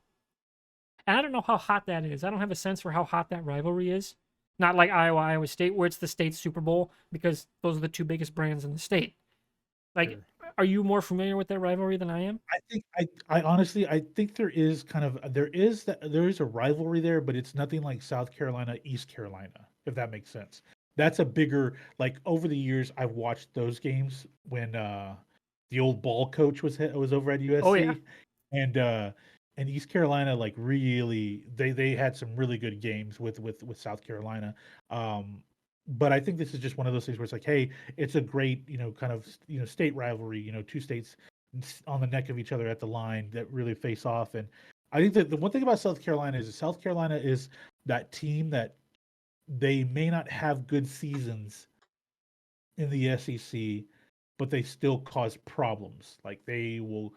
And I don't know how hot that is. I don't have a sense for how hot that rivalry is. Not like Iowa State, where it's the state Super Bowl, because those are the two biggest brands in the state. Like, Sure. are you more familiar with that rivalry than I am? I honestly I think there is a rivalry there, but it's nothing like South Carolina, East Carolina, if that makes sense. That's a bigger like over the years I've watched those games when the old ball coach was over at Oh yeah, USC and East Carolina like really they had some really good games with South Carolina. But I think this is just one of those things where it's like, hey, it's a great, kind of, state rivalry, two states on the neck of each other at the line that really face off. And I think that the one thing about South Carolina is that South Carolina is that team that they may not have good seasons in the SEC, but they still cause problems. Like they will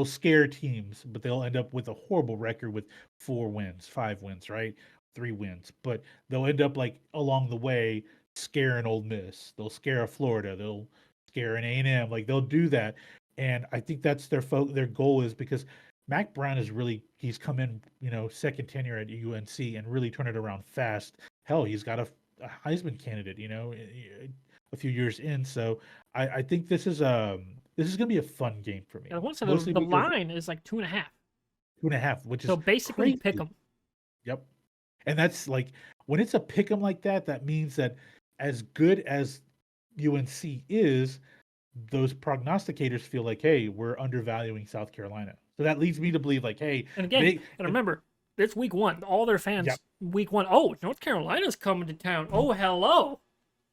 scare teams, but they'll end up with a horrible record with 4 wins, 5 wins, right? 3 wins. But they'll end up like along the way scaring Old Miss. They'll scare a Florida. They'll scare an A&M. Like they'll do that. And I think that's their goal is because Mac Brown is really he's come in, second tenure at UNC and really turned it around fast. Hell, he's got a Heisman candidate, a few years in. So I think this is gonna be a fun game for I me, want to say mostly the because line is like 2.5. 2.5, which So is basically, pick crazy. them. Yep, and that's like when it's a pick 'em like that. That means that as good as UNC is, those prognosticators feel like, hey, we're undervaluing South Carolina. So that leads me to believe, like, hey, And again, they, and remember, it's week 1. All their yep, fans, week 1. Oh, North Carolina's coming to town. Oh, hello.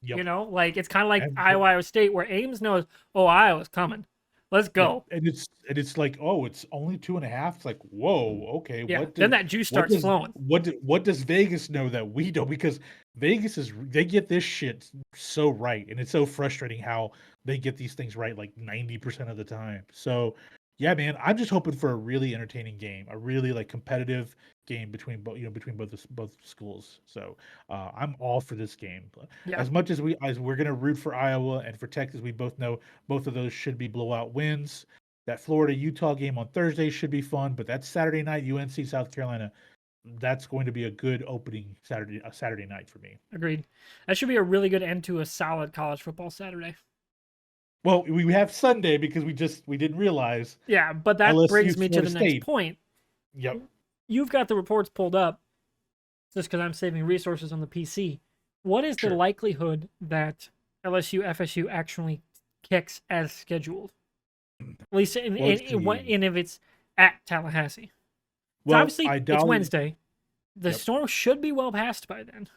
yep, Like it's kind of like and Iowa State, where Ames knows, oh, Iowa's coming. Let's yep, go. and it's like, oh, it's only 2.5. It's like, whoa, okay, Yeah. Then that juice starts flowing. what does Vegas know that we don't? Because they get this shit so right, and it's so frustrating how they get these things right like 90% of the time. So yeah, man, I'm just hoping for a really entertaining game, a really like competitive game between both schools. So I'm all for this game. Yeah. As much as we're gonna root for Iowa and for Texas, we both know both of those should be blowout wins. That Florida Utah game on Thursday should be fun, but that Saturday night UNC South Carolina, that's going to be a good opening Saturday night for me. Agreed. That should be a really good end to a solid college football Saturday. Well, we have Sunday because we didn't realize Yeah, but that LSU brings me to Florida the next State. point. Yep, You've got the reports pulled up just because I'm saving resources on the PC. What is the sure. likelihood that LSU FSU actually kicks as scheduled? At least Well, let's see. in if it's at Tallahassee. So Well, obviously I it's doubt. Wednesday. The Yep. storm should be well past by then.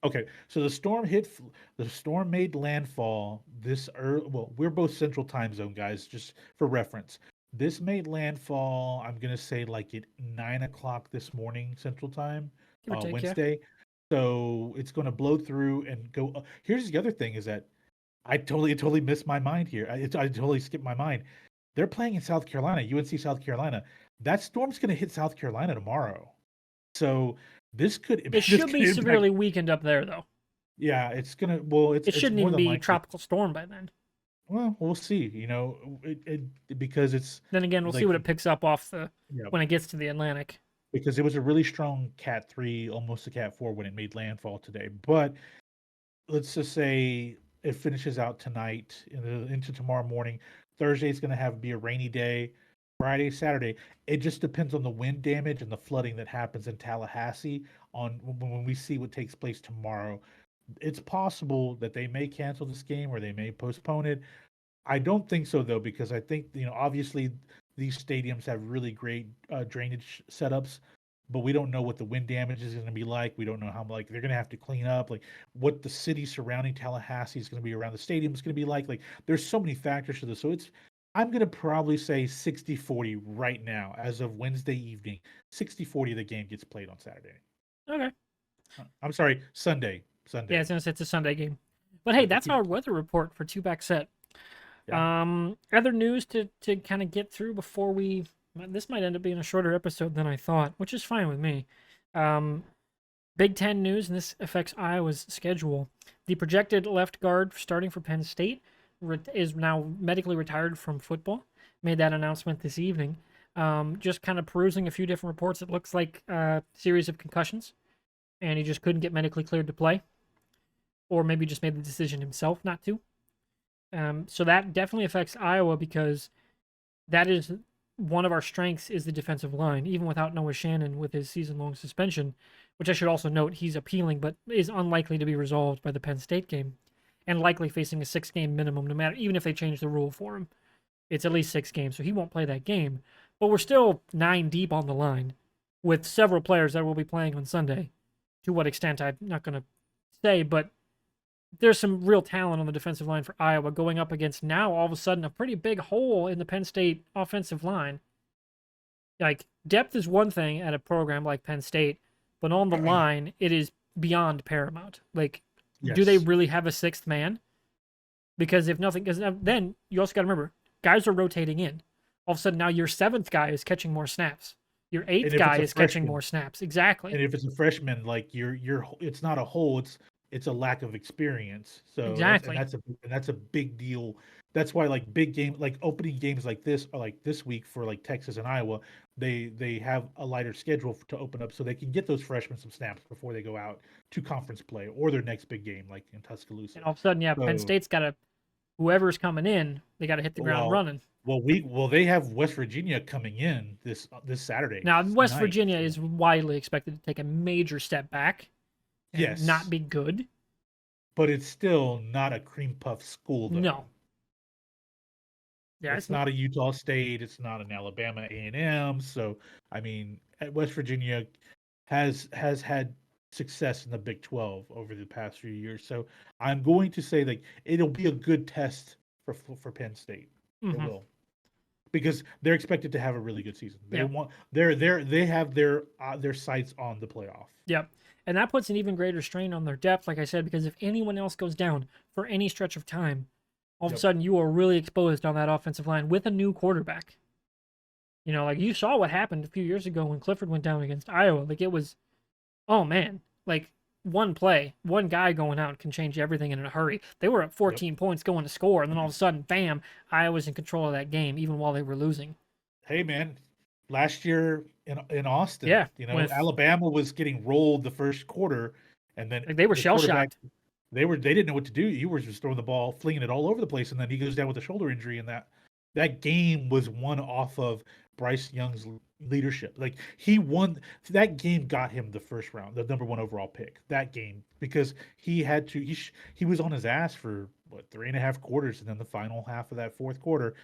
Okay, so the storm made landfall this early. Well, we're both Central Time Zone guys, just for reference. This made landfall. I'm gonna say like at 9 o'clock this morning Central Time, Give or take, yeah. Wednesday. So it's gonna blow through and go. Here's the other thing: is that I totally missed my mind here. I totally skipped my mind. They're playing in South Carolina, UNC South Carolina. That storm's gonna hit South Carolina tomorrow. So this could It this should could be impact. severely weakened up there, though. Yeah, it's gonna. Well, It it's shouldn't more even than be likely. tropical storm by then. Well, we'll see. Because it's Then again, we'll see like what it picks up off the yeah, when it gets to the Atlantic. because it was a really strong Cat 3, almost a Cat 4 when it made landfall today. But let's just say it finishes out tonight into tomorrow morning. Thursday's going to be a rainy day. Friday, Saturday. It just depends on the wind damage and the flooding that happens in Tallahassee on when we see what takes place tomorrow. It's possible that they may cancel this game or they may postpone it. I don't think so though, because I think obviously these stadiums have really great drainage setups, but we don't know what the wind damage is going to be like. We don't know how like they're going to have to clean up, like what the city surrounding Tallahassee is going to be around the stadium is going to be like. Like there's so many factors to this. So I'm going to probably say 60-40 right now as of Wednesday evening. 60-40 the game gets played on Saturday. Okay. I'm sorry, Sunday. Yeah, Sunday. since it's a Sunday game. But hey, Yeah, that's our weather report for two back set. yeah. Other news to kind of get through before we. This might end up being a shorter episode than I thought, which is fine with me. Big Ten news, and this affects Iowa's schedule. The projected left guard starting for Penn State is now medically retired from football. Made that announcement this evening. Just kind of perusing a few different reports, it looks like a series of concussions, and he just couldn't get medically cleared to play, or maybe just made the decision himself not to. So that definitely affects Iowa because that is one of our strengths is the defensive line, even without Noah Shannon with his season-long suspension, which I should also note he's appealing, but is unlikely to be resolved by the Penn State game, and likely facing a 6-game minimum, no matter even if they change the rule for him. It's at least 6 games, so he won't play that game. But we're still 9 deep on the line, with several players that will be playing on Sunday. To what extent, I'm not going to say, but there's some real talent on the defensive line for Iowa going up against now all of a sudden a pretty big hole in the Penn State offensive line. Like, depth is one thing at a program like Penn State, but on the line, it is beyond paramount. Like, do they Yes. really have a sixth man? Because if nothing, because then you also got to remember, guys are rotating in. All of a sudden, now your 7th guy is catching more snaps. Your 8th And if guy it's a is catching freshman, more snaps. Exactly. and if it's a freshman, like it's not a hole, it's a lack of experience. So Exactly. that's a big deal. That's why like big game like opening games like this or like this week for like Texas and Iowa, they have a lighter schedule to open up so they can get those freshmen some snaps before they go out to conference play or their next big game like in Tuscaloosa. And all of a sudden, yeah, Penn So State's got to, whoever's coming in, they got to hit the ground well running. they have West Virginia coming in this Saturday Now, West night. Virginia So is widely expected to take a major step back and not yes, be good. but it's still not a cream puff school though. No. Yeah, It's it's not. not a Utah State. It's not an Alabama A&M. So I mean, West Virginia has had success in the Big 12 over the past few years. So I'm going to say like it'll be a good test for Penn State. It Hmm. will because they're expected to have a really good season. They Yeah. want they have their sights on the playoff. Yep. And that puts an even greater strain on their depth, like I said, because if anyone else goes down for any stretch of time, all of a Yep. sudden you are really exposed on that offensive line with a new quarterback. Like you saw what happened a few years ago when Clifford went down against Iowa. Like it was, oh man, like one play, one guy going out can change everything in a hurry. They were at Yep. 14 points going to score, and then all of a sudden, bam, Iowa's in control of that game, even while they were losing. Hey man, last year in Austin, Yeah, with Alabama was getting rolled the first quarter, and then like they were the shell quarterback shocked. they didn't know what to do. You were just throwing the ball, flinging it all over the place, and then he goes down with a shoulder injury, and that game was won off of Bryce Young's leadership. Like he won that game, got him the first round, the number one overall pick. That game because he had to he was on his ass for what 3.5 quarters, and then the final half of that fourth quarter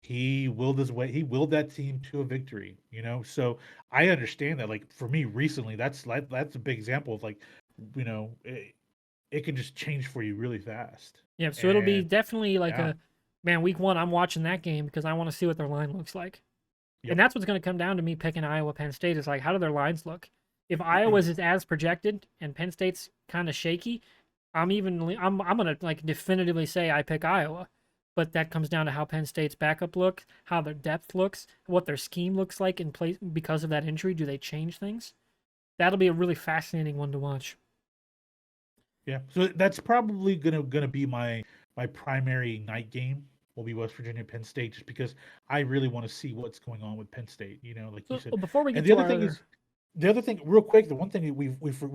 he willed that team to a victory, so I understand that. Like for me recently, that's a big example of like, it can just change for you really fast. Yeah, so it'll be And definitely like yeah, a man. Week 1, I'm watching that game because I want to see what their line looks like. And yep. that's what's going to come down to me picking Iowa Penn State is like, how do their lines look? If Iowa's is as projected and Penn State's kind of shaky, I'm going to like definitively say I pick Iowa. But that comes down to how Penn State's backup look, how their depth looks, what their scheme looks like in place because of that injury. Do they change things? That'll be a really fascinating one to watch. Yeah, so that's probably gonna be my primary night game will be West Virginia Penn State just because I really want to see what's going on with Penn State, like you So said. before we And get the to other our thing other, is The other thing, real quick, the one thing that we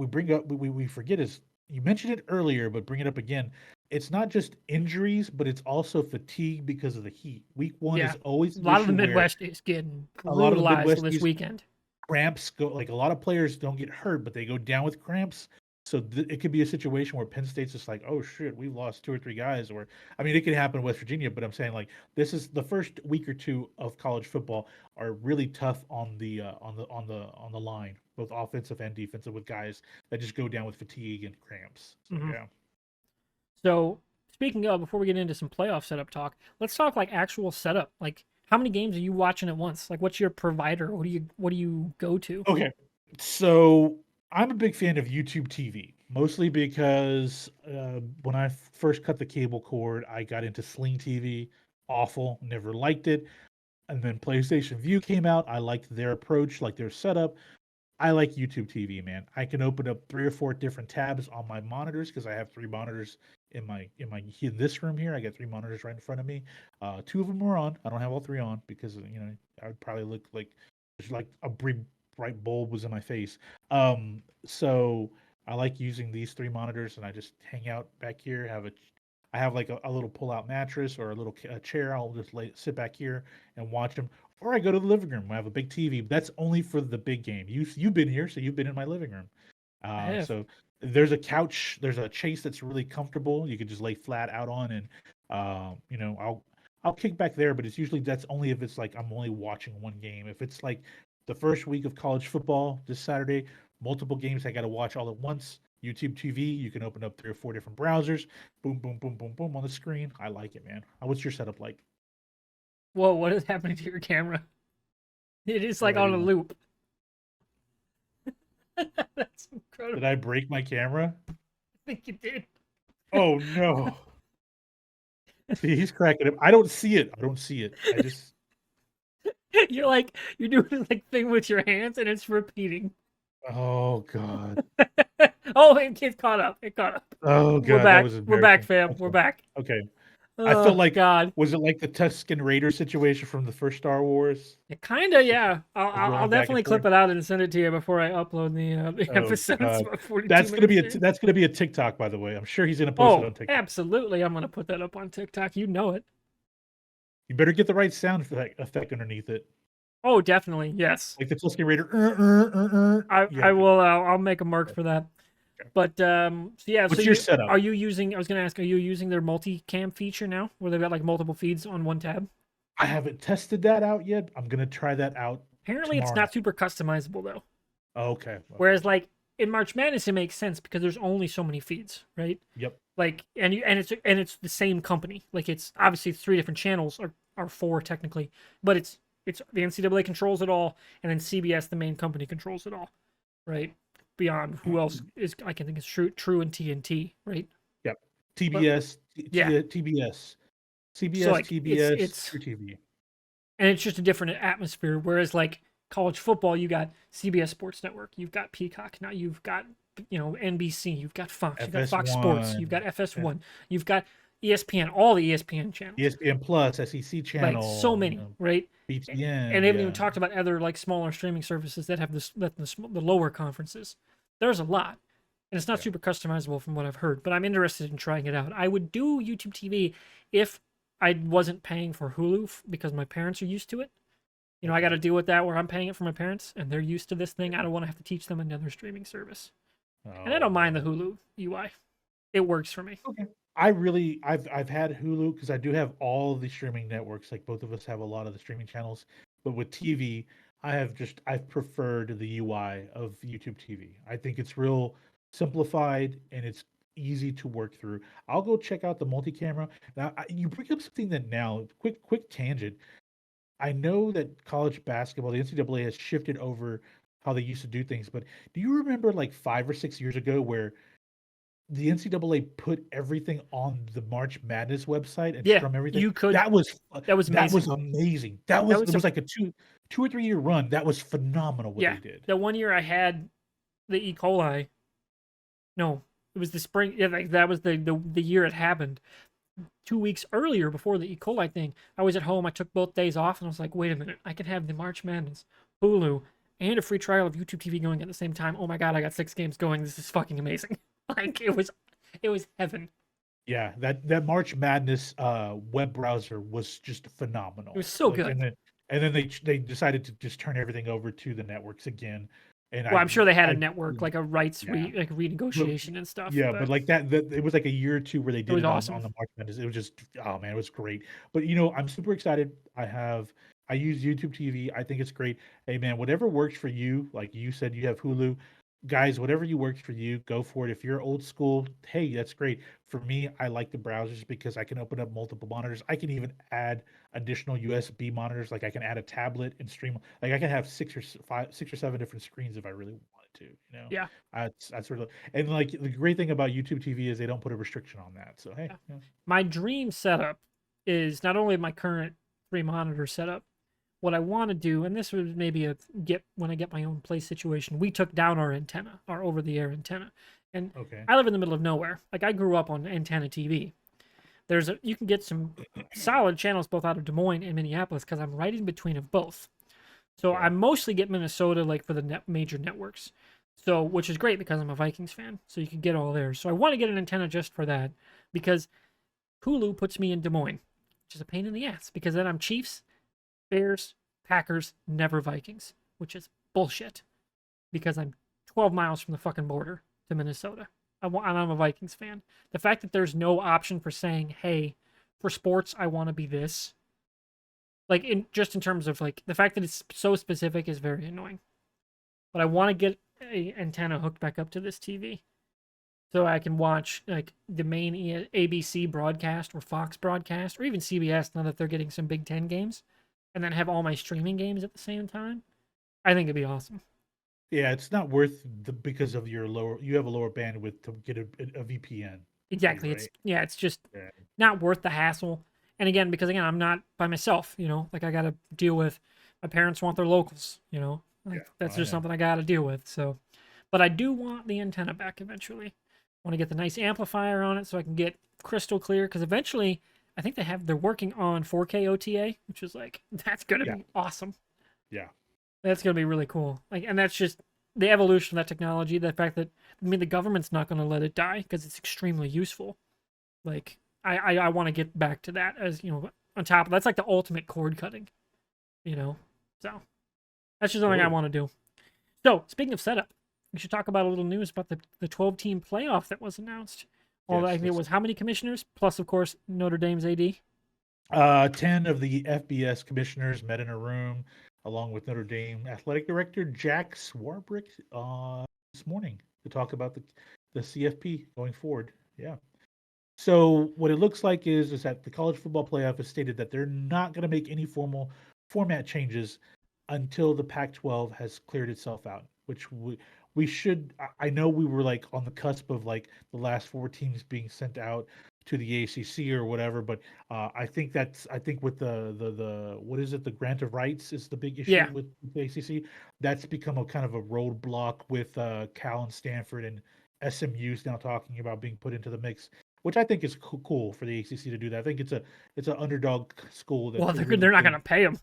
bring up, we forget is you mentioned it earlier, but bring it up again. It's not just injuries, but it's also fatigue because of the heat. Week one Yeah. is always A an lot of the issue where Midwest is getting a lot of the brutalized this Midwesties weekend. cramps go, like a lot of players don't get hurt, but they go down with cramps. So it could be a situation where Penn State's just like, oh shit, we've lost two or three guys. Or I mean, it could happen in West Virginia, but I'm saying like this is the first week or two of college football are really tough on the line, both offensive and defensive, with guys that just go down with fatigue and cramps. So Hmm. yeah. So speaking of, before we get into some playoff setup talk, let's talk like actual setup. Like, how many games are you watching at once? Like, what's your provider? What do you go to? Okay. So I'm a big fan of YouTube TV, mostly because when I first cut the cable cord, I got into Sling TV. Awful, never liked it. And then PlayStation View came out. I liked their approach, like their setup. I like YouTube TV, man. I can open up 3 or 4 different tabs on my monitors because I have 3 monitors in this room here. I got 3 monitors right in front of me. 2 of them are on. I don't have all 3 on because I would probably look like just like a bright bulb was in my face. So I like using these 3 monitors, and I just hang out back here. I have like a little pull-out mattress or a little chair. I'll just sit back here and watch them. Or I go to the living room. I have a big TV. But that's only for the big game. You've been here, so you've been in my living room. I have. So there's a couch. There's a chase that's really comfortable. You can just lay flat out on, and I'll kick back there. But it's usually that's only if it's like I'm only watching one game. If it's like the first week of college football this Saturday, multiple games I got to watch all at once. YouTube TV, you can open up 3 or 4 different browsers. Boom, boom, boom, boom, boom on the screen. I like it, man. What's your setup like? Whoa, what is happening to your camera? It is What like did I on a do? loop. That's Did incredible. I break my camera? I think you did. Oh no. See, he's cracking up. I don't see it. I don't see it. I just You're doing this like thing with your hands and it's repeating. oh god. Oh, it caught up. It caught up. Oh We're god, that back. was We're back, embarrassing. fam. We're Okay. back. Okay. I felt Oh like God. was it like the Tusken Raider situation from the first Star Wars? It kinda, Just yeah. I'll rolling back and definitely forth. clip it out and send it to you before I upload the Oh episode. It's god. about 42 minutes in. That's gonna be a TikTok, by the way. I'm sure he's gonna post it Oh, on TikTok. absolutely. I'm gonna put that up on TikTok. You know it. You better get the right sound effect underneath it. Oh, definitely. Yes. Like the Tusken Raider. I Yeah, okay. will. I'll make a mark Okay. for that. Okay. But so yeah. So What's your you setup? are you using? I was gonna ask. Are you using their multi-cam feature now, where they've got like multiple feeds on one tab? I haven't tested that out yet. I'm gonna try that out Apparently, it's tomorrow not night. super customizable though. Okay. Okay. Whereas like in March Madness, it makes sense because there's only so many feeds, right? Yep. Like and it's the same company. Like it's obviously 3 different channels or 4 technically, but it's the NCAA controls it all, and then CBS, the main company, controls it all, right? Beyond who else is I can think is true and TNT, right? Yep. But TBS, yeah, TBS, so CBS, like it's TBS, it's True TV. and it's just a different atmosphere. Whereas like college football, you got CBS Sports Network, you've got Peacock, now you've got NBC, you've got Fox, you've got Fox Sports, you've FS1, got FS1, you've got ESPN, all the ESPN channels, ESPN Plus, SEC like so channel, many, right? And BTN. they haven't even Yeah. talked about other like smaller streaming services that have the lower conferences. There's a lot, and it's not Yeah. super customizable from what I've heard. But I'm interested in trying it out. I would do YouTube TV if I wasn't paying for Hulu because my parents are used to it. I got to Okay. deal with that where I'm paying it for my parents and they're used to this thing. I don't want to have to teach them another streaming service. And I Oh don't mind the man. Hulu UI. It works for me. Okay. I've had Hulu because I do have all the streaming networks. Like both of us have a lot of the streaming channels. But with TV, I've preferred the UI of YouTube TV. I think it's real simplified and it's easy to work through. I'll go check out the multi-camera. Now, you bring up something that now, quick tangent. I know that college basketball, the NCAA has shifted over how they used to do things, but do you remember like 5 or 6 years ago where the NCAA put everything on the March Madness website and Yeah, strum everything? you could. That was That was that was amazing. amazing. That was It was some. like a 2 or 3 year run. That was phenomenal what Yeah, they did. the one year I had the E. coli. No, it was the spring. Yeah, like that was the year it happened. 2 weeks earlier, before the E. coli thing, I was at home. I took both days off, and I was like, "Wait a minute! I can have the March Madness Hulu and a free trial of YouTube TV going at the same time. Oh my god, I got 6 games going. This is fucking amazing. Like it was heaven. Yeah, that March Madness web browser was just It phenomenal. was so Like, good. and then they decided to just turn everything over to the networks again. And Well, I'm sure they had a I network like a rights yeah, like but renegotiation and stuff, yeah, but but like that it was like a year or two where they it did was it awesome. on the March Madness. It was just oh man, it was great. But I'm super excited. I use YouTube TV. I think it's great. Hey man, whatever works for you, like you said, you have Hulu. Guys, whatever you works for you, go for it. If you're old school, hey, that's great. For me, I like the browsers because I can open up multiple monitors. I can even add additional USB monitors. Like I can add a tablet and stream. Like I can have 6 or 7 different screens if I really wanted to. Yeah. That's sort of and like the great thing about YouTube TV is they don't put a restriction on that. So hey, Yeah. yeah. My dream setup is not only my current 3 monitor setup. What I want to do, and this was maybe a get when I get my own place situation. We took down our antenna, our over-the-air antenna, and Okay. I live in the middle of nowhere. Like I grew up on antenna TV. You can get some solid channels both out of Des Moines and Minneapolis because I'm right in between of both. So I Okay. mostly get Minnesota like for the major networks. So which is great because I'm a Vikings fan. So you can get all there. So I want to get an antenna just for that because Hulu puts me in Des Moines, which is a pain in the ass because then I'm Chiefs, Bears, Packers, never Vikings, which is bullshit because I'm 12 miles from the fucking border to Minnesota. And I'm a Vikings fan. The fact that there's no option for saying, hey, for sports, I want to be this, like in terms of like the fact that it's so specific is very annoying. But I want to get a antenna hooked back up to this TV so I can watch like the main ABC broadcast or Fox broadcast or even CBS now that they're getting some Big Ten games, and then have all my streaming games at the same time. I think it'd be awesome. Yeah, it's not worth because of you have a lower bandwidth to get a VPN fee, Exactly. right? It's just Yeah. not worth the hassle. And again, because again, I'm not by myself, like I got to deal with my parents want their locals, Yeah. like that's I just know. something I got to deal with. So, but I do want the antenna back eventually. Want to get the nice amplifier on it so I can get crystal clear because eventually I think they're working on 4K OTA, which is like that's going to Yeah. be awesome. Yeah. That's going to be really cool. Like, and that's just the evolution of that technology. The fact that the government's not going to let it die because it's extremely useful. Like, I want to get back to that as on top of that's like the ultimate cord cutting, you know. So that's just something I Totally. want to do. So speaking of setup, we should talk about a little news about the 12-team playoff that was announced. All I Yes. think it was how many commissioners plus of course Notre Dame's AD. 10 of the FBS commissioners met in a room along with Notre Dame athletic director Jack Swarbrick this morning to talk about the CFP going forward. Yeah. So what it looks like is that the college football playoff has stated that they're not going to make any formal format changes until the Pac-12 has cleared itself out, which we should. I know we were like on the cusp of like the last 4 teams being sent out to the ACC or whatever, but I think with the what is it, the grant of rights is the big issue Yeah, with the ACC. That's become a kind of a roadblock with Cal and Stanford and SMU's now talking about being put into the mix, which I think is cool for the ACC to do that. I think it's an underdog school well that's they're really not good. gonna pay them.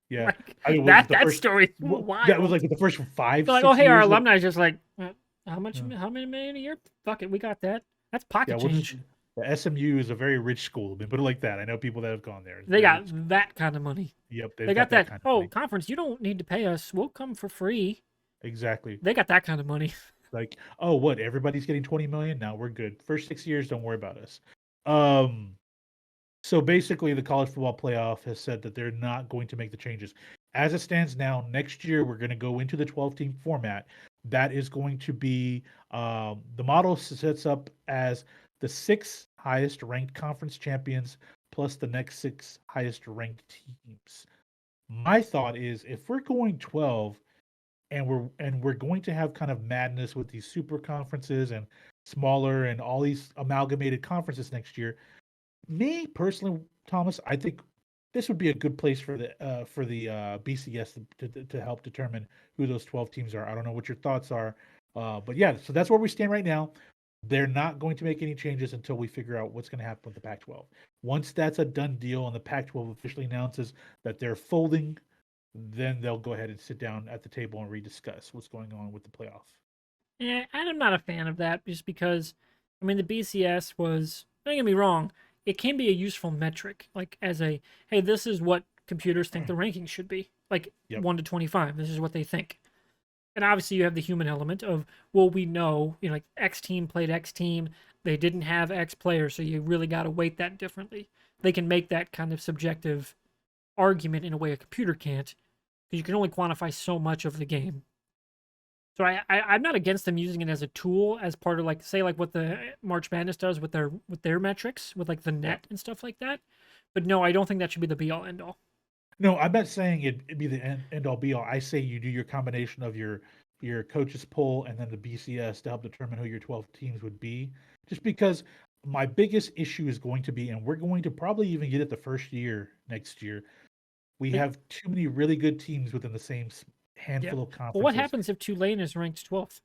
Yeah, Like I mean, was it that story is that was wild. like the first five They're like, oh six hey, our years of alumni is just like, uh, how many million a year? Fuck it, we got that. That's yeah. pocket We'll just change. the SMU is a very rich school. I mean, put it like that. I know people that have gone there. It's They very got rich. that kind of money. Yep, they've They got got that that. kind of Oh, money. conference, you don't need to pay us. We'll come for free. Exactly. They got that kind of money. Like, oh, what? Everybody's getting 20 million now. We're good. First 6 years, don't worry about us. Um, So basically, the college football playoff has said that they're not going to make the changes. As it stands now, next year we're going to go into the 12-team format. That is going to be the model sets up as the 6 highest ranked conference champions plus the next 6 highest ranked teams. My thought is if we're going 12 and we're going to have kind of madness with these super conferences and smaller and all these amalgamated conferences next year, me personally, Thomas, I think this would be a good place for the BCS to help determine who those 12 teams are. I don't know what your thoughts are, but yeah, so that's where we stand right now. They're not going to make any changes until we figure out what's going to happen with the Pac-12. Once that's a done deal and the Pac-12 officially announces that they're folding, then they'll go ahead and sit down at the table and rediscuss what's going on with the playoff. Yeah, and I'm not a fan of that just because, I mean, the BCS was, don't get me wrong, it can be a useful metric, like as a, hey, this is what computers think the rankings should be, like Yep. 1 to 25, this is what they think. And obviously you have the human element of, well, we know, like X team played X team, they didn't have X players, so you really got to weight that differently. They can make that kind of subjective argument in a way a computer can't, because you can only quantify so much of the game. So I'm not against them using it as a tool, as part of like, say, like what the March Madness does with their metrics, with like the net and stuff like that. But no, I don't think that should be the be all end all. No, I'm not saying it'd be the end all be all. I say you do your combination of your coaches poll and then the BCS to help determine who your 12 teams would be. Just because my biggest issue is going to be, and we're going to probably even get it the first year next year, we Like, have too many really good teams within the same yeah. handful of Well, what conferences. happens if Tulane is ranked 12th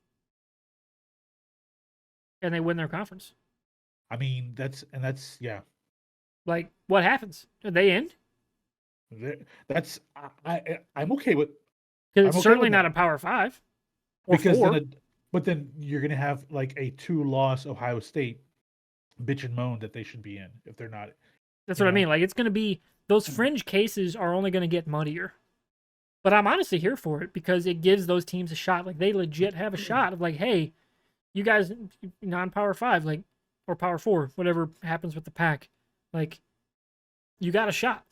and they win their conference? I mean, that's yeah. Like, what happens? Are they in? That's I'm okay with Because I'm it's okay with certainly that not a Power Five or because then four. but then you're gonna have like a 2-loss Ohio State bitch and moan that they should be in if they're not, That's you what I know. mean. Like, it's going to be, those fringe cases are only going to get muddier. But I'm honestly here for it because it gives those teams a shot. Like, they legit have a shot of like, hey, you guys, non-Power Five, like, or Power Four, whatever happens with the pack, like, you got a shot.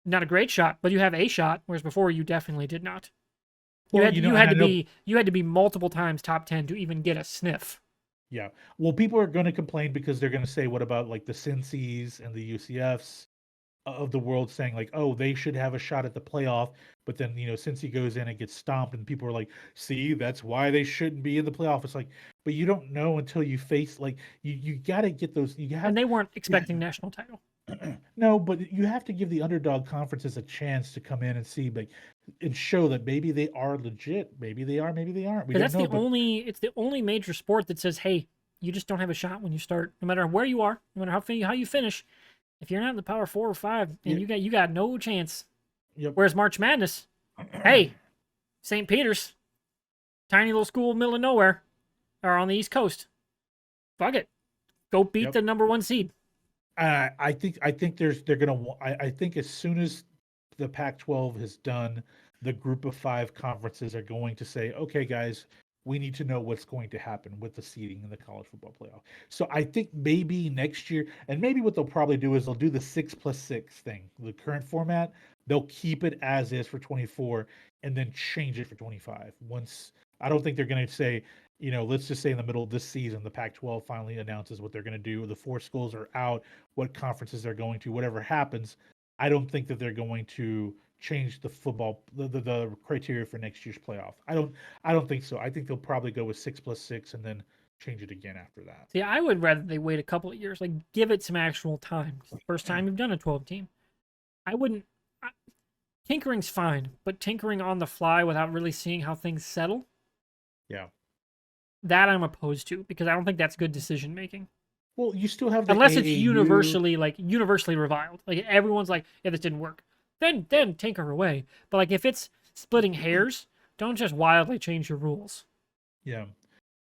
Not a great shot, but you have a shot. Whereas before, you definitely did not. You Well, had you know, you and had I to know, be you had to be multiple times top 10 to even get a sniff. yeah. Well, people are going to complain because they're going to say, what about like the Cincy's and the UCFs of the world saying like, oh, they should have a shot at the playoff, but then Cincy goes in and gets stomped, and people are like, see, that's why they shouldn't be in the playoff. It's like, but you don't know until you face like you got to get those. You have And they weren't yeah. expecting national title. No, but you have to give the underdog conferences a chance to come in and see, like, and show that maybe they are legit. Maybe they are, maybe they aren't. We Because don't that's know, the but only it's the only major sport that says, hey, you just don't have a shot when you start. No matter where you are, no matter how you finish, if you're not in the Power Four or Five, and yeah, you got no chance. yep. Whereas March Madness, hey, St. Peter's, tiny little school, middle of nowhere, are on the East Coast. Fuck it, go beat Yep. the number one seed. I think they're gonna. I think as soon as the Pac-12 has done the Group of Five conferences are going to say, okay, guys, we need to know what's going to happen with the seeding in the college football playoff. So I think maybe next year, and maybe what they'll probably do is they'll do the 6+6 thing, the current format. They'll keep it as is for 24, and then change it for 25. Once I don't think they're going to say, let's just say in the middle of this season, the Pac-12 finally announces what they're going to do. The four schools are out, what conferences they're going to, whatever happens. I don't think that they're going to change the football the criteria for next year's playoff. I don't think so. I think they'll probably go with 6+6 and then change it again after that. See, I would rather they wait a couple of years, like give it some actual time. It's the first time you've done a 12 team. I wouldn't. Tinkering's fine, but tinkering on the fly without really seeing how things settle, Yeah. that I'm opposed to because I don't think that's good decision making. Well, you still have the Unless it's AAU. universally reviled. Like everyone's like, yeah, this didn't work. Then tinker away. But like if it's splitting hairs, don't just wildly change your rules. Yeah.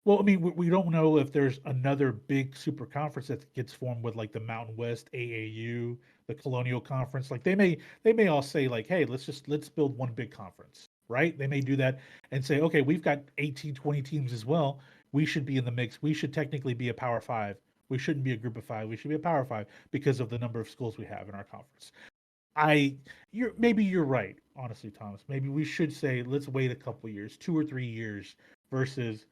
Well, I mean, we don't know if there's another big super conference that gets formed with like the Mountain West AAU, the Colonial Conference. Like they may all say like, hey, let's build one big conference, right? They may do that and say, okay, we've got 18, 20 teams as well. We should be in the mix. We should technically be a Power Five. We shouldn't be a Group of Five. We should be a Power Five because of the number of schools we have in our conference. Maybe you're right, honestly, Thomas. Maybe we should say let's wait a couple years, 2 or 3 years, versus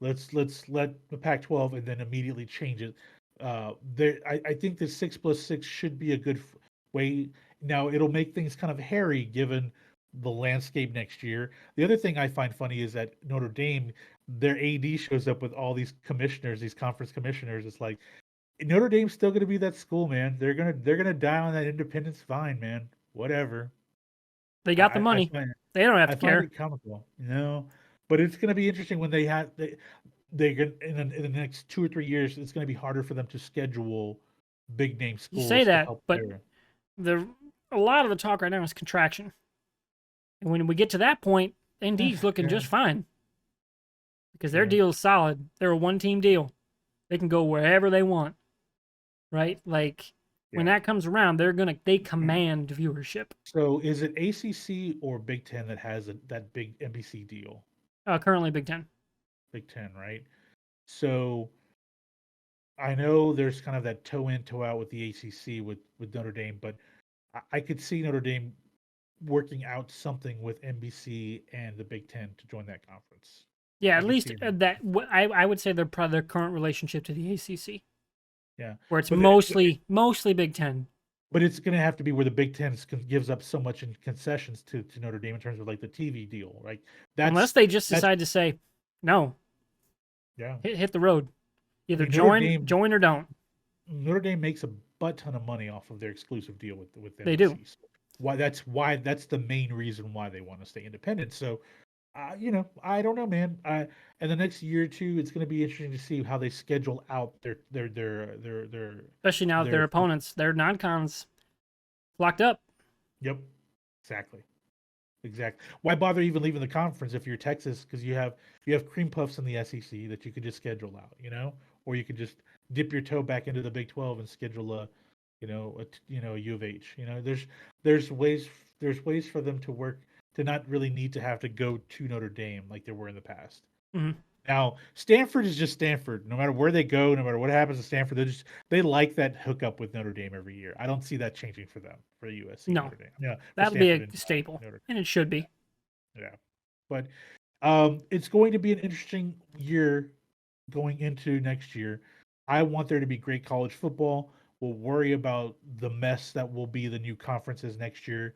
let's let the Pac-12 and then immediately change it. I think the 6+6 should be a good way. Now it'll make things kind of hairy given the landscape next year. The other thing I find funny is that Notre Dame, their AD shows up with all these commissioners, these conference commissioners. It's like Notre Dame's still going to be that school, man. They're gonna die on that independence vine, man. Whatever. They got the I money. find They don't have I to find care. it comical. But it's going to be interesting when they in the next 2 or 3 years. It's going to be harder for them to schedule big name You say schools to that, help but their. the a lot of the talk right now is contraction. And when we get to that point, ND's looking Yeah. just fine because their Yeah. deal is solid. They're a one-team deal. They can go wherever they want, right? Like when Yeah. that comes around, they command viewership. So is it ACC or Big Ten that has that big NBC deal? Currently Big Ten. Big Ten, right? So I know there's kind of that toe in, toe out with the ACC with Notre Dame, but I could see Notre Dame working out something with NBC and the Big Ten to join that conference. Yeah, I at could least see it. I would say their current relationship to the ACC, Yeah, where it's but mostly Big Ten. but it's going to have to be where the Big Ten gives up so much in concessions to Notre Dame in terms of like the TV deal, right? Unless they just decide to say, no, yeah. hit the road. Either Notre Dame join or don't. Notre Dame makes a butt ton of money off of their exclusive deal with They do. NBC. So that's the main reason why they want to stay independent. So, I don't know, man. And the next year or two, it's going to be interesting to see how they schedule out their. Especially now that their opponents, their non-cons, locked up. Yep, exactly. Exactly. Why bother even leaving the conference if you're Texas? Because you have cream puffs in the SEC that you could just schedule out, or you could just dip your toe back into the Big 12 and schedule a U of H. There's ways for them to work to not really need to have to go to Notre Dame like there were in the past. Mm-hmm. Now Stanford is just Stanford. No matter where they go, no matter what happens to Stanford, they like that hookup with Notre Dame every year. I don't see that changing for them for USC. No, Notre Dame. Yeah, that'll be a staple, and it should be. Yeah, but it's going to be an interesting year going into next year. I want there to be great college football. We'll worry about the mess that will be the new conferences next year.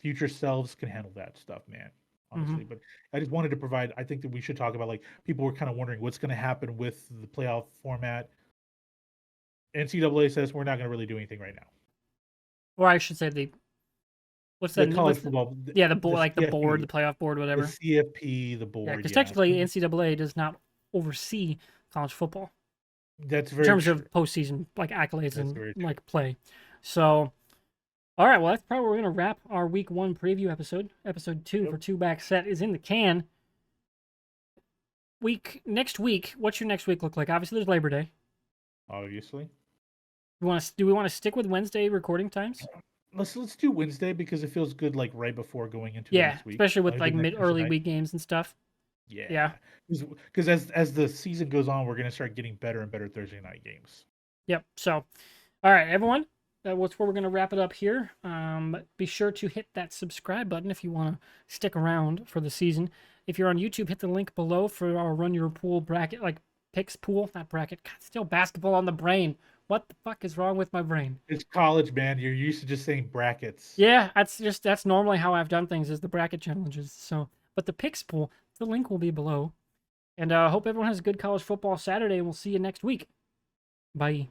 Future selves can handle that stuff, man. Honestly, but I just wanted to provide. I think that we should talk about, like, people were kind of wondering what's going to happen with the playoff format. NCAA says we're not going to really do anything right now. Or I should say the college football. The board, the board, the playoff board, whatever. The CFP, the board. Yeah, because technically NCAA does not oversee college football. That's very in terms true. of postseason like accolades and like play. So, all right, well that's probably where we're gonna wrap our week 1 preview episode. Episode 2 for 2 Back Set is in the can. Next week, what's your next week look like? Obviously, there's Labor Day. Obviously. Do we want to stick with Wednesday recording times? Let's do Wednesday because it feels good, like right before going into the next week. Especially with like early week games and stuff. Yeah. Because as the season goes on, we're gonna start getting better and better Thursday night games. Yep. So, all right, everyone. That's where we're gonna wrap it up here. Be sure to hit that subscribe button if you want to stick around for the season. If you're on YouTube, hit the link below for our Run Your Pool bracket, like picks pool, not bracket. God, still basketball on the brain. What the fuck is wrong with my brain? It's college, man. You're used to just saying brackets. Yeah, that's normally how I've done things, is the bracket challenges. So, but the picks pool, the link will be below. And hope everyone has a good college football Saturday, and we'll see you next week. Bye.